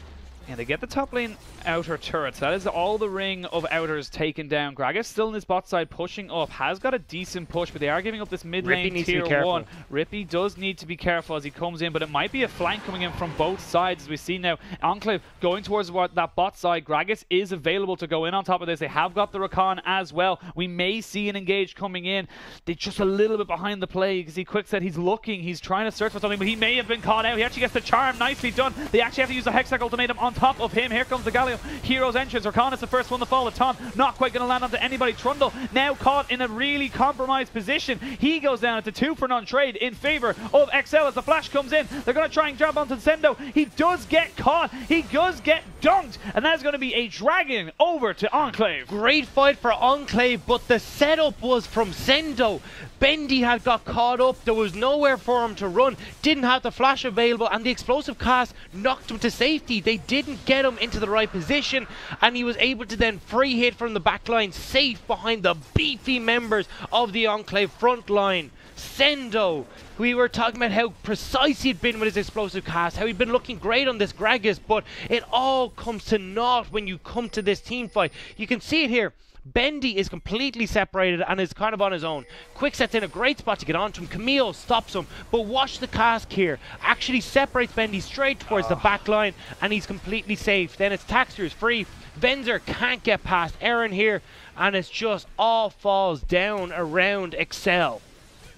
Yeah, they get the top lane outer turrets. That is all the ring of outers taken down. Gragas still in his bot side pushing up. Has got a decent push, but they are giving up this mid lane tier 1. Rippy does need to be careful as he comes in, but it might be a flank coming in from both sides as we see now. Enclave going towards that bot side. Gragas is available to go in on top of this. They have got the Rakan as well. We may see an engage coming in. They're just a little bit behind the play because he quick said he's looking. He's trying to search for something, but he may have been caught out. He actually gets the charm. Nicely done. They actually have to use the Hextech ultimatum on top of him. Here comes the Galio. Hero's entrance. Rakan is the first one to fall. Tom not quite going to land onto anybody. Trundle now caught in a really compromised position. He goes down at the 2-for-none trade in favor of XL as the flash comes in. They're going to try and grab onto Sendo. He does get caught. He does get dunked. And that's going to be a dragon over to Enclave. Great fight for Enclave, but the setup was from Sendo. Bendy had got caught up. There was nowhere for him to run. Didn't have the flash available, and the explosive cast knocked him to safety. They didn't get him into the right position, and he was able to then free hit from the back line, safe behind the beefy members of the Enclave front line. Sendo, we were talking about how precise he'd been with his explosive cast, how he'd been looking great on this Gragas, but it all comes to naught when you come to this team fight. You can see it here. Bendy is completely separated and is kind of on his own. Quickset's in a great spot to get onto him. Camille stops him, but watch the cask here. Actually separates Bendy straight towards the back line, and he's completely safe. Then it's Taxter's free. Venzer can't get past Aaron here, and it's just all falls down around Excel.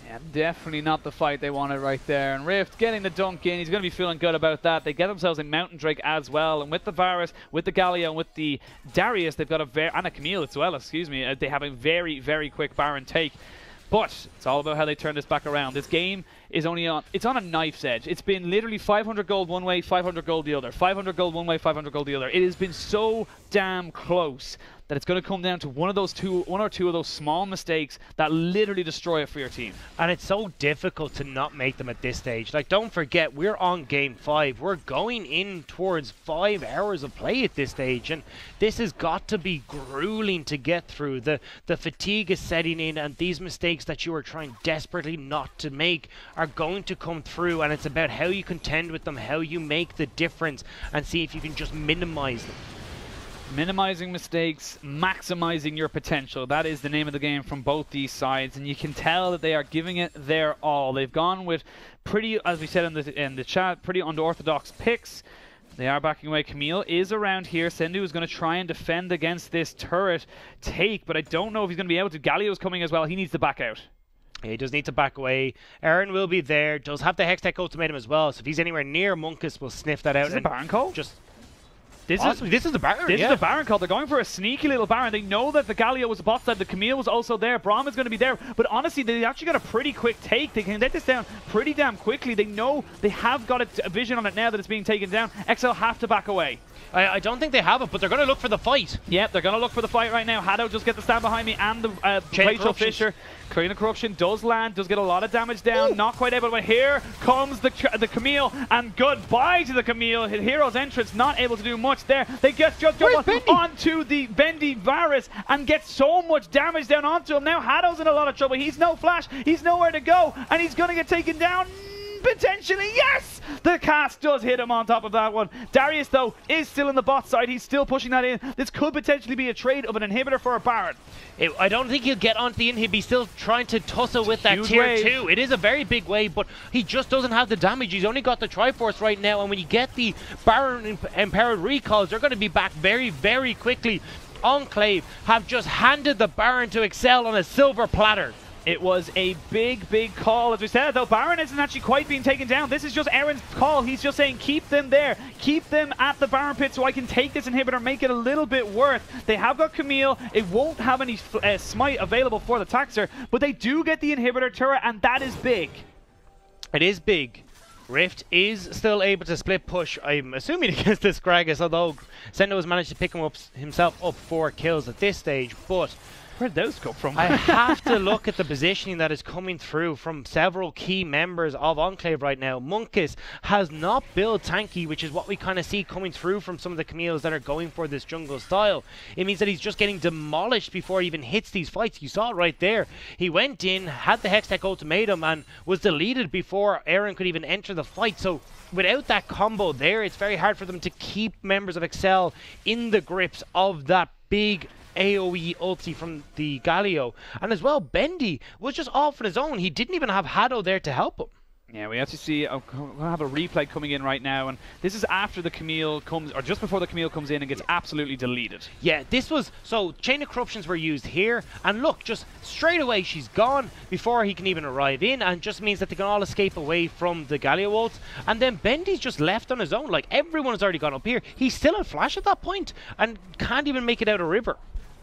Yeah, definitely not the fight they wanted right there. And Rift getting the dunk in. He's going to be feeling good about that. They get themselves a Mountain Drake as well. And with the Varus, with the Galio, and with the Darius, they've got and a Camille as well, excuse me. They have a very, very quick Baron take. But it's all about how they turn this back around. This game is it's on a knife's edge. It's been literally 500 gold one way, 500 gold the other. 500 gold one way, 500 gold the other. It has been so damn close that it's going to come down to one or two of those small mistakes that literally destroy it for your team. And it's so difficult to not make them at this stage. Like, don't forget, we're on game 5. We're going in towards 5 hours of play at this stage, and this has got to be grueling to get through. The fatigue is setting in, and these mistakes that you are trying desperately not to make are going to come through, and it's about how you contend with them, how you make the difference, and see if you can just minimize them. Minimizing mistakes, maximizing your potential. That is the name of the game from both these sides, and you can tell that they are giving it their all. They've gone with pretty, as we said in the chat, pretty unorthodox picks. They are backing away. Camille is around here. Sendu is going to try and defend against this turret take, but I don't know if he's going to be able to. Galio's coming as well. He needs to back out. Yeah, he does need to back away. Aaron will be there. Does have the Hextech ultimatum as well, so if he's anywhere near Monkus, we'll sniff that out. Is it a Baron call? This is the Baron. This is the Baron call. They're going for a sneaky little Baron. They know that the Galio was the bot side. The Camille was also there. Braum is going to be there. But honestly, they actually got a pretty quick take. They can get this down pretty damn quickly. They know they have got a vision on it now that it's being taken down. XL have to back away. I don't think they have it, but they're going to look for the fight. Yep, they're going to look for the fight right now. Hado just get the stand behind me, and the Glacial Fissure. Chain of Corruption does land, does get a lot of damage down. Ooh. Not quite able, but here comes the Camille, and goodbye to the Camille. Hero's entrance, not able to do much there. They just jump onto the Bendy Varus and get so much damage down onto him. Now Hado's in a lot of trouble. He's no flash, he's nowhere to go, and he's going to get taken down. potentially. Yes! The cast does hit him on top of that one. Darius, though, is still in the bot side. He's still pushing that in. This could potentially be a trade of an inhibitor for a Baron. I don't think he'll get onto the inhib. He's still trying to tussle with that Huge tier wave. 2. It is a very big wave, but he just doesn't have the damage. He's only got the Triforce right now, and when you get the Baron Empowered recalls, they're going to be back very, very quickly. Enclave have just handed the Baron to Excel on a silver platter. It was a big, big call. As we said, though, Baron isn't actually quite being taken down. This is just Aaron's call. He's just saying, keep them there. Keep them at the Baron pit so I can take this inhibitor, make it a little bit worth. They have got Camille. It won't have any smite available for the Taxer, but they do get the inhibitor turret, and that is big. It is big. Rift is still able to split push, I'm assuming, against this Gragas, although Sendo has managed to pick himself up 4 kills at this stage, but where'd those come from? I have to look at the positioning that is coming through from several key members of Enclave right now. Monkus has not built tanky, which is what we kind of see coming through from some of the Camille's that are going for this jungle style. It means that he's just getting demolished before he even hits these fights. You saw it right there. He went in, had the Hextech ultimatum, and was deleted before Aaron could even enter the fight. So without that combo there, it's very hard for them to keep members of Excel in the grips of that big AoE ulti from the Galio. And as well, Bendy was just off on his own. He didn't even have Hado there to help him. Yeah, we actually see, we'll have a replay coming in right now, and this is after the Camille comes, or just before the Camille comes in and gets absolutely deleted. Yeah, this was, so Chain of Corruptions were used here, and look, just straight away she's gone before he can even arrive in, and just means that they can all escape away from the Galio ult, and then Bendy's just left on his own. Like, everyone has already gone up here. He's still at Flash at that point, and can't even make it out a river.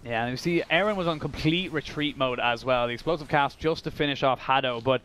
Yeah, and you see Aaron was on complete retreat mode as well. The explosive cast just to finish off Hado, but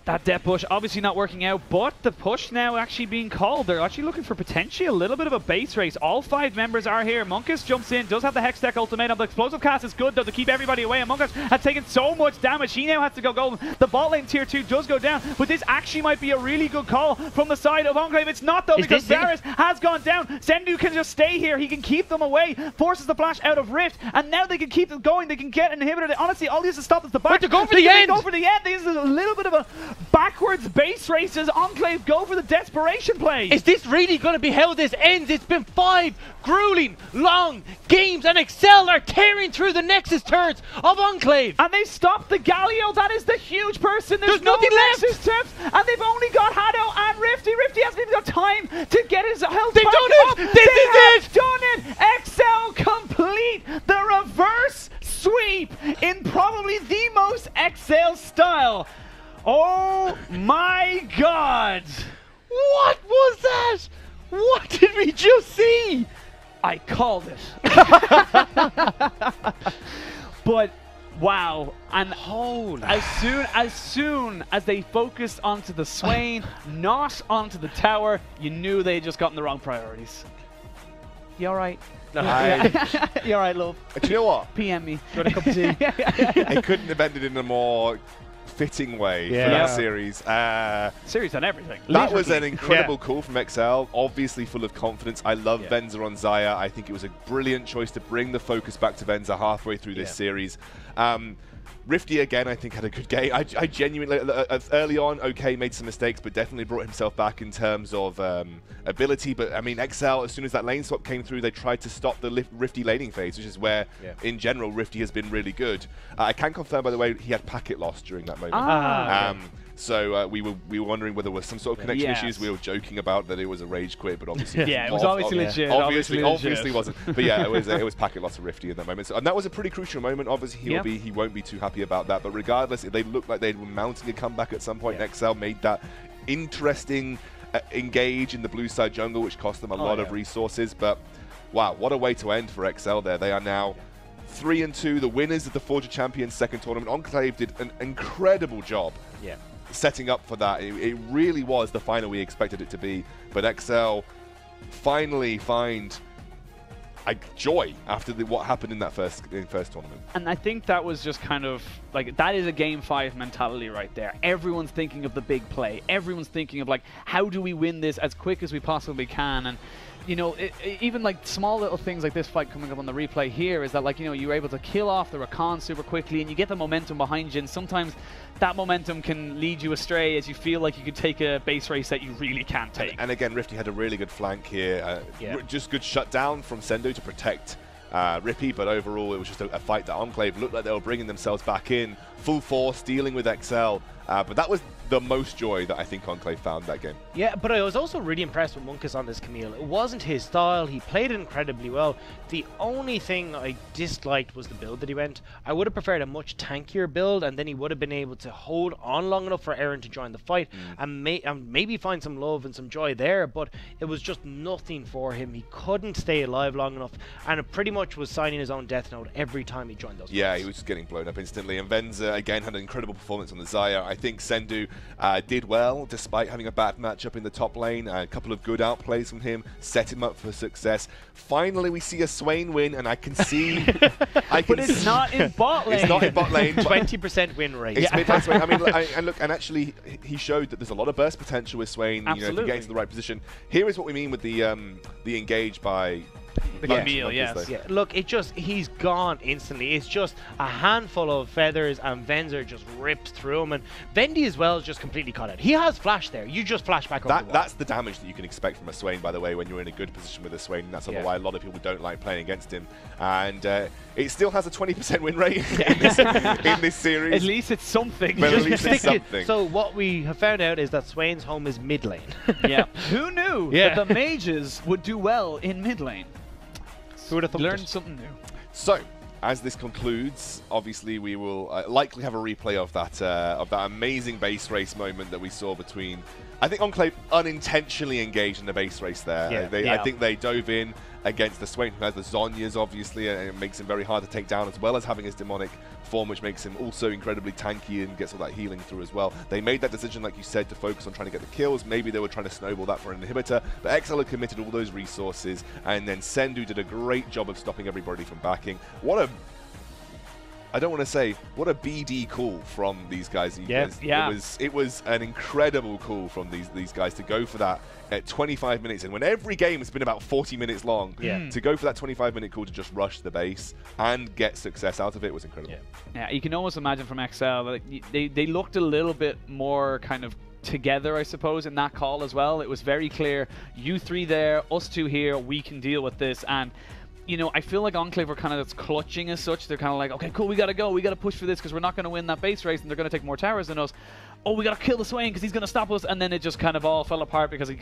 that death push obviously not working out, but the push now actually being called. They're actually looking for potentially a little bit of a base race. All 5 members are here. Monkus jumps in, does have the Hextech ultimatum. The explosive cast is good though to keep everybody away, and Monkus has taken so much damage. He now has to go golden. The bot lane tier 2 does go down, but this actually might be a really good call from the side of Enclave. It's not though, because Varus has gone down. Sendu can just stay here. He can keep them away, forces the flash out of Rift, and now they can keep them going. They can get an inhibitor. Honestly, all this to stop is the back. But to go for the end! Go for the end. This is a little bit of a backwards base races. Enclave go for the desperation play. Is this really going to be how this ends? It's been 5 grueling, long games, and Excel are tearing through the Nexus turrets of Enclave. And they stopped the Galio. That is the huge person. There's nothing left. Nexus turrets, and they've only got Hado and Rifty. Rifty hasn't even got time to get his health They've back done up. it! This is it! Done it! Excel complete the reverse sweep in probably the most Excel style. Oh my god! What was that? What did we just see? I called it. But wow, and holy, as soon as they focused onto the Swain, not onto the tower, you knew they had just gotten the wrong priorities. You alright? You alright, love? Do you know what? PM me. Got a cup of tea? It couldn't have ended in a more fitting way for that series. Series on everything. That was an incredible call from XL, obviously full of confidence. I love Venza on Xayah. I think it was a brilliant choice to bring the focus back to Venza halfway through this series. Rifty again, I think, had a good game. I genuinely, early on, made some mistakes, but definitely brought himself back in terms of ability. But I mean, XL, as soon as that lane swap came through, they tried to stop the Rifty laning phase, which is where, in general, Rifty has been really good. I can confirm, by the way, he had packet loss during that moment. So we were wondering whether there was some sort of connection issues. We were joking about that it was a rage quit, but obviously it was obviously legit. Obviously wasn't. But yeah, it was packet loss of Rifty in that moment. So, and that was a pretty crucial moment. Obviously he won't be too happy about that. But regardless, they looked like they were mounting a comeback at some point. XL made that interesting engage in the blue side jungle, which cost them a lot of resources. But wow, what a way to end for XL there. They are now 3-2, the winners of the Forge of Champions second tournament. Enclave did an incredible job setting up for that. It really was the final we expected it to be, but XL finally find a joy after what happened in that first tournament. And I think that was just kind of like, that is a game 5 mentality right there. Everyone's thinking of the big play. Everyone's thinking of like, how do we win this as quick as we possibly can? And you know, even like small little things like this fight coming up on the replay here is that, like, you know, you're able to kill off the Rakan super quickly and you get the momentum behind you, and sometimes that momentum can lead you astray as you feel like you could take a base race that you really can't take. And again, Rifty had a really good flank here. Just good shutdown from Sendo to protect Rippy, but overall it was just a fight that Enclave looked like they were bringing themselves back in full force, dealing with XL. But that was the most joy that I think Enclave found that game. Yeah, but I was also really impressed with Munkus on this, Camille. It wasn't his style. He played it incredibly well. The only thing I disliked was the build that he went. I would have preferred a much tankier build, and then he would have been able to hold on long enough for Aaron to join the fight and maybe find some love and some joy there, but it was just nothing for him. He couldn't stay alive long enough, and it pretty much was signing his own death note every time he joined those fights. He was just getting blown up instantly, and Venza again had an incredible performance on the Xayah. I think Sendu did well despite having a bad matchup in the top lane. A couple of good outplays from him set him up for success. Finally we see a Swain win, and I can see but it's not in bot lane. It's not in bot lane. 20% win rate. It's mid-lane Swain. I mean, and actually he showed that there's a lot of burst potential with Swain. You know, if you get into the right position. Here is what we mean with the engage by Camille, yes. Yeah, look, he's gone instantly. It's just a handful of feathers, and Venzer just rips through him, and Vendy as well is just completely caught out. He has flash there. You just flash back over the wall. That's the damage that you can expect from a Swain, by the way, when you're in a good position with a Swain, and that's why a lot of people don't like playing against him. And it still has a 20% win rate in this series. At least it's something. But at least it's something. So what we have found out is that Swain's home is mid lane. Yeah. Who knew that the mages would do well in mid lane? Who would have thought? Learned something new. So, as this concludes, obviously we will likely have a replay of that amazing base race moment that we saw between. I think Enclave unintentionally engaged in the base race there. I think they dove in against the Swain, who has the Zhonya's obviously, and it makes him very hard to take down, as well as having his demonic form, which makes him also incredibly tanky and gets all that healing through as well. They made that decision, like you said, to focus on trying to get the kills. Maybe they were trying to snowball that for an inhibitor, but XL had committed all those resources, and then Sendu did a great job of stopping everybody from backing. I don't want to say what a BD call from these guys. It was an incredible call from these guys to go for that at 25 minutes, and when every game has been about 40 minutes long, to go for that 25-minute call to just rush the base and get success out of it was incredible. Yeah, you can almost imagine from XL, like, they looked a little bit more kind of together, I suppose, in that call as well. It was very clear, you three there, us two here, we can deal with this. And you know, I feel like Enclave were kind of clutching as such. They're kind of like, okay, cool, we gotta go, we gotta push for this because we're not gonna win that base race, and they're gonna take more towers than us. Oh, we gotta kill the Swain because he's gonna stop us, and then it just kind of all fell apart because a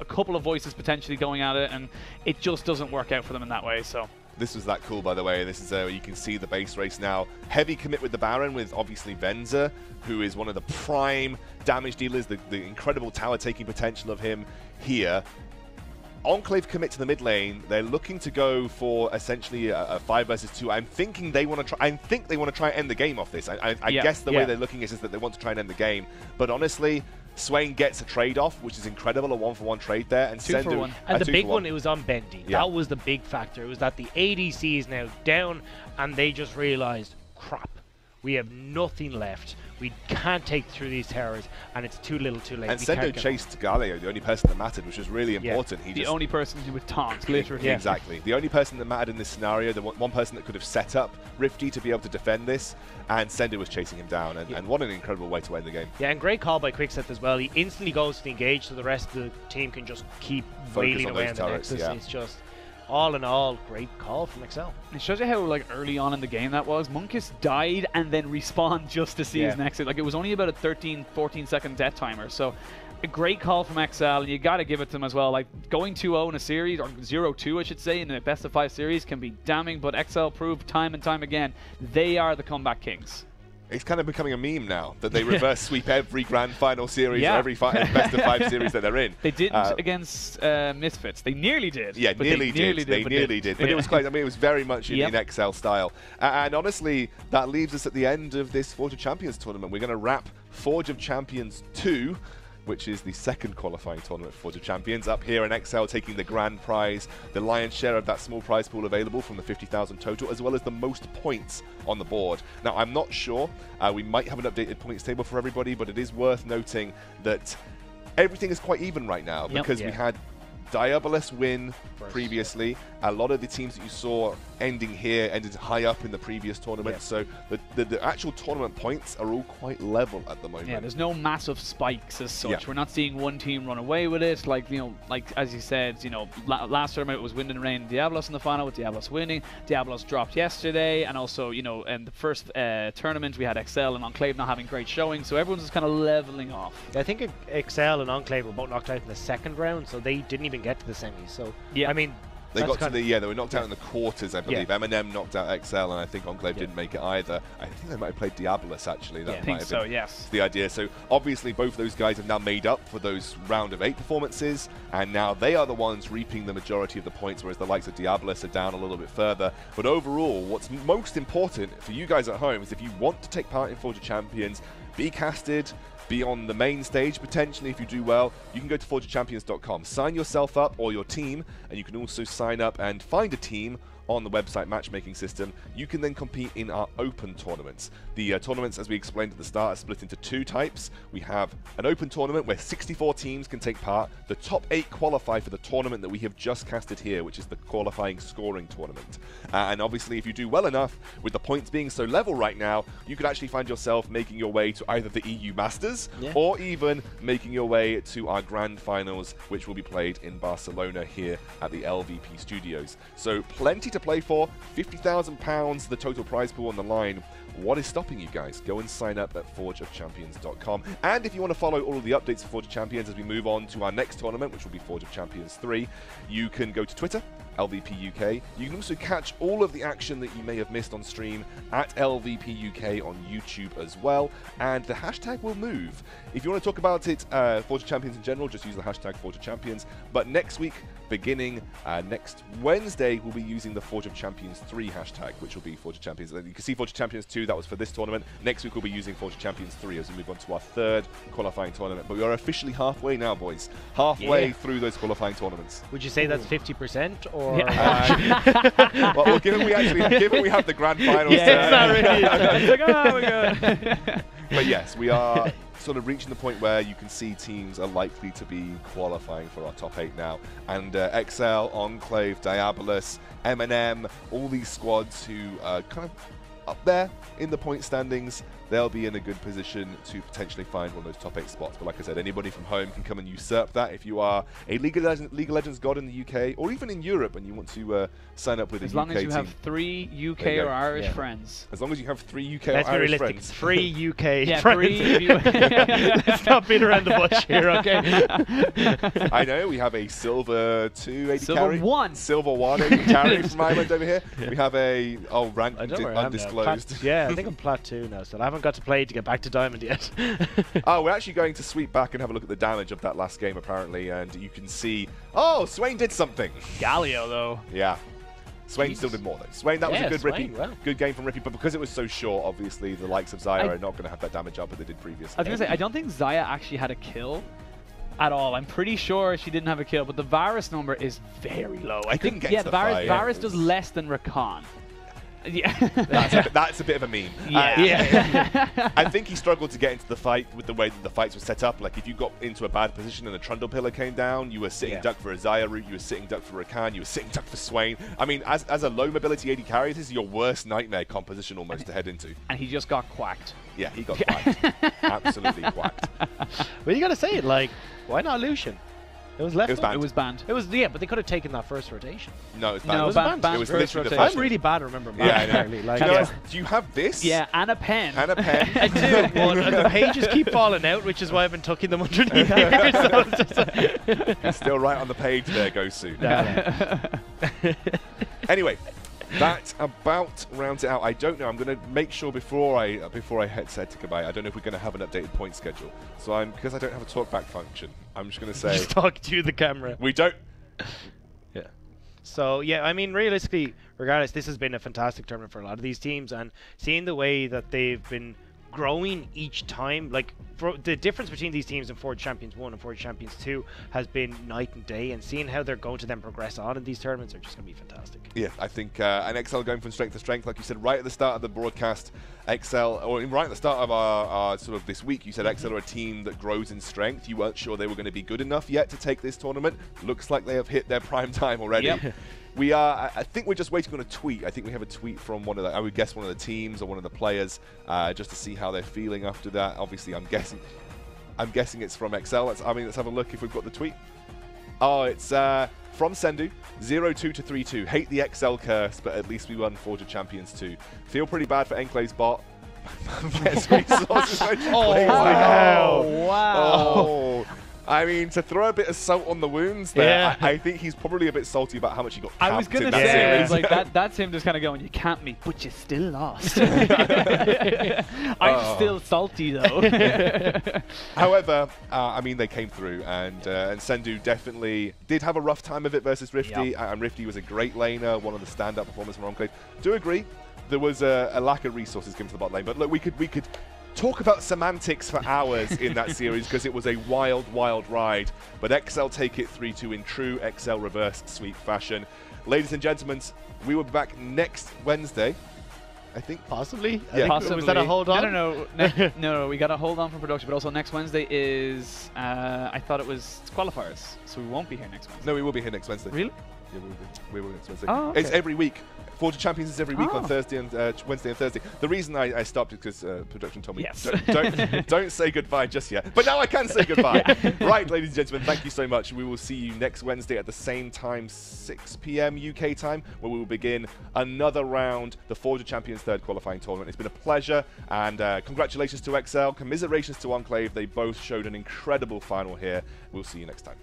couple of voices potentially going at it, and it just doesn't work out for them in that way. So this was that cool, by the way. This is where you can see the base race now. Heavy commit with the Baron, with obviously Venza, who is one of the prime damage dealers, the incredible tower taking potential of him here. Enclave commit to the mid lane. They're looking to go for essentially a 5 versus 2. I think they want to try and end the game off this. I guess the way they're looking is that they want to try and end the game. But honestly, Swain gets a trade-off, which is incredible, a 1-for-1 trade there. And 2-for-1. And the big one, it was on Bendy. That was the big factor. It was that the ADC is now down, and they just realized, crap, we have nothing left. We can't take through these towers, and it's too little too late. And Sendo chased Galio, the only person that mattered, which was really important. The only person who would taunt, literally. Exactly. The only person that mattered in this scenario, the one person that could have set up Rifty to be able to defend this, and Sendo was chasing him down, and what an incredible way to end the game. Yeah, and great call by Quickset as well. He instantly goes to the engage, so the rest of the team can just keep wailing away on the Nexus. It's just, all in all, great call from XL. It shows you how like early on in the game that was. Munkus died and then respawned just to see his Nexus. Like, it was only about a 13-14 second death timer. So a great call from XL, and you got to give it to them as well. Like, going 2-0 in a series, or 0-2 I should say, in a best of 5 series can be damning, but XL proved time and time again they are the comeback kings. It's kind of becoming a meme now that they reverse sweep every grand final series, or every best of 5 series that they're in. They didn't against Misfits. They nearly did. Yeah, nearly did. But it was quite. I mean, it was very much in XL style. And honestly, that leaves us at the end of this Forge of Champions tournament. We're going to wrap Forge of Champions 2, which is the second qualifying tournament for Forge of Champions, up here in XL, taking the grand prize, the lion's share of that small prize pool available from the 50,000 total, as well as the most points on the board. Now, I'm not sure, we might have an updated points table for everybody, but it is worth noting that everything is quite even right now, because we had Diabolus win previously. A lot of the teams that you saw ending here ended high up in the previous tournament, so the actual tournament points are all quite level at the moment. Yeah, there's no massive spikes as such. Yeah. We're not seeing one team run away with it. Like, you know, like as you said, you know, last tournament it was Wind and Rain and Diablos in the final, with Diablos winning. Diablos dropped yesterday, and also, you know, in the first tournament we had Excel and Enclave not having great showing, so everyone's just kind of leveling off. I think Excel and Enclave were both knocked out in the second round, so they didn't even get to the semis. So yeah, I mean, they got to the they were knocked out in the quarters, I believe. Eminem knocked out XL, and I think Enclave didn't make it either. I think they might have played Diabolus actually. That might have been yes. The idea. So obviously both those guys have now made up for those round of 8 performances, and now they are the ones reaping the majority of the points, whereas the likes of Diabolus are down a little bit further. But overall, what's most important for you guys at home is if you want to take part in Forge of Champions, be casted, be on the main stage potentially if you do well, you can go to forgeofchampions.com, sign yourself up or your team, and you can also sign up and find a team on the website matchmaking system. You can then compete in our open tournaments. The tournaments, as we explained at the start, are split into 2 types. We have an open tournament where 64 teams can take part. The top 8 qualify for the tournament that we have just casted here, which is the qualifying scoring tournament. And obviously, if you do well enough, with the points being so level right now, you could actually find yourself making your way to either the EU Masters or even making your way to our grand finals, which will be played in Barcelona here at the LVP Studios. So plenty to play for. £50,000, the total prize pool on the line. What is stopping you guys? Go and sign up at forgeofchampions.com. And if you want to follow all of the updates for Forge of Champions as we move on to our next tournament, which will be Forge of Champions 3, you can go to Twitter, LVP UK. You can also catch all of the action that you may have missed on stream at LVP UK on YouTube as well. And the hashtag will move. If you want to talk about it, Forge of Champions in general, just use the hashtag Forge of Champions. But next week, beginning next Wednesday, we'll be using the Forge of Champions 3 hashtag, which will be Forge of Champions. You can see Forge of Champions 2, that was for this tournament. Next week, we'll be using Forge of Champions 3 as we move on to our 3rd qualifying tournament. But we are officially halfway now, boys. Halfway through those qualifying tournaments. Would you say that's 50%? Or well, given we have the grand finals, but yes, we are sort of reaching the point where you can see teams are likely to be qualifying for our top 8 now, and XL, Enclave, Diabolus, Eminem, all these squads who are kind of up there in the point standings, they'll be in a good position to potentially find one of those top 8 spots. But like I said, anybody from home can come and usurp that if you are a League of Legends god in the UK or even in Europe and you want to sign up with a UK team. As long as you have 3 UK or Irish friends. As long as you have 3 UK or Irish friends. 3 UK friends. Let's not beat around the bush here, okay? I know, we have a silver 2 AD silver carry. 1. Silver 1 AD carry from Ireland over here. We have a rank undisclosed. I think I'm plat 2 now, so I haven't got to play to get back to Diamond yet. We're actually going to sweep back and have a look at the damage of that last game, apparently, and you can see, Swain did something. Galio, though. Yeah. Swain still did more, though. Swain, that was a good good game from Rippy, but because it was so short, obviously, the likes of Xayah are not going to have that damage up that they did previously. I was going to say, I don't think Xayah actually had a kill at all. I'm pretty sure she didn't have a kill, but the Varus number is very low. I think, Varus does less than Rakan. Yeah, that's a bit of a meme. I think he struggled to get into the fight with the way that the fights were set up. Like if you got into a bad position and a Trundle pillar came down, you were sitting duck for a Xayah route, you were sitting duck for Rakan, you were sitting duck for Swain. I mean, as a low mobility AD carry, this is your worst nightmare composition almost to head into. And he just got quacked. Yeah, he got quacked. Absolutely quacked. Well, you got to say it, like, why not Lucian? It was left. It was banned. It was but they could have taken that first rotation. No, it was banned. No, it was banned. It was literally the I'm really bad at remembering. Do you have this? Yeah, and a pen. And a pen. I do. But the pages keep falling out, which is why I've been tucking them underneath here. So it's still right on the page there, Gosu. Anyway. That about rounds it out. I don't know. I'm going to make sure before I said to goodbye. I don't know if we're going to have an updated point schedule. So because I don't have a talkback function, I'm just going to say. Just talk to the camera. We don't. Yeah. So yeah, I mean, realistically, regardless, this has been a fantastic tournament for a lot of these teams, and seeing the way that they've been growing each time. Like, the difference between these teams in Forge Champions 1 and Forge Champions 2 has been night and day, and seeing how they're going to then progress on in these tournaments are just going to be fantastic. Yeah, I think and XL going from strength to strength, like you said right at the start of the broadcast. XL, or right at the start of our sort of this week, you said XL are a team that grows in strength. You weren't sure they were going to be good enough yet to take this tournament. Looks like they have hit their prime time already. Yep. We are, I think we're just waiting on a tweet. I think we have a tweet from one of the, I would guess one of the teams or one of the players, just to see how they're feeling after that. Obviously, I'm guessing it's from XL. Let's have a look if we've got the tweet. Oh, it's from Sendu, 0-2 to 3-2. Hate the XL curse, but at least we won Forge of Champions 2. Feel pretty bad for Enclave's bot. Oh, wow. Oh. I mean, to throw a bit of salt on the wounds there, Yeah. I think he's probably a bit salty about how much he got capped I was going in to that say, series. it's like that's him just kind of going, you camped me, but you still lost. I'm still salty, though. However, I mean, they came through, and Sendu definitely did have a rough time of it versus Rifty, Yep. and Rifty was a great laner, one of the stand-up performers from Enclave. Do agree, there was a lack of resources given to the bot lane, but look, we could talk about semantics for hours in that series because it was a wild, wild ride. But XL take it 3-2 in true XL reverse sweep fashion. Ladies and gentlemen, we will be back next Wednesday, I think. Possibly? Yeah. Possibly. Was that a hold on? No, we got to hold on for production, but also next Wednesday is, I thought it was qualifiers, so we won't be here next Wednesday. No, we will be here next Wednesday. Really? Yeah, we will be next Wednesday. Oh, okay. It's every week. Forge of Champions is every week on Oh. Thursday and Wednesday and Thursday. The reason I stopped is because production told me Yes. don't say goodbye just yet. But now I can say goodbye. Right, ladies and gentlemen, thank you so much. We will see you next Wednesday at the same time, 6 p.m. UK time, where we will begin another round, the Forge of Champions third qualifying tournament. It's been a pleasure, and congratulations to XL, commiserations to Enclave. They both showed an incredible final here. We'll see you next time.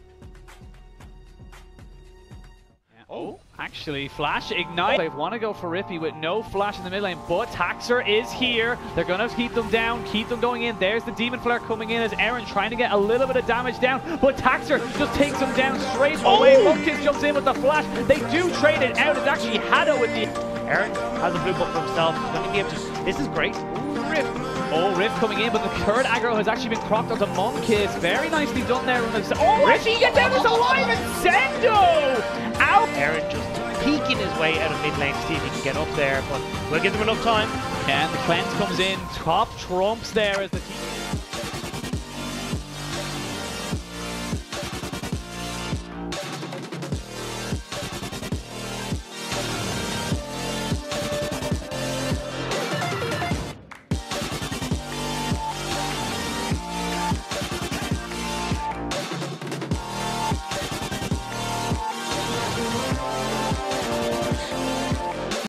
Oh, actually, Flash ignite. They want to go for Rippy with no Flash in the mid lane, but Taxer is here. They're going to keep them down, keep them going in. There's the Demon Flare coming in as Aaron trying to get a little bit of damage down, but Taxer just takes them down straight away. Monkiss jumps in with the Flash. They do trade it out. It's actually Hado with the... Aaron has a blue book for himself. He's going to be able to... This is great. Ooh, Rift. Oh, Rift coming in, but the third aggro has actually been crocked onto Monkiss. Very nicely done there. Oh, actually, he gets down as alive and Sendo! Out! Aaron just peeking his way out of mid lane to see if he can get up there, but we'll give them enough time. And the cleanse comes in. Top trumps there as the team...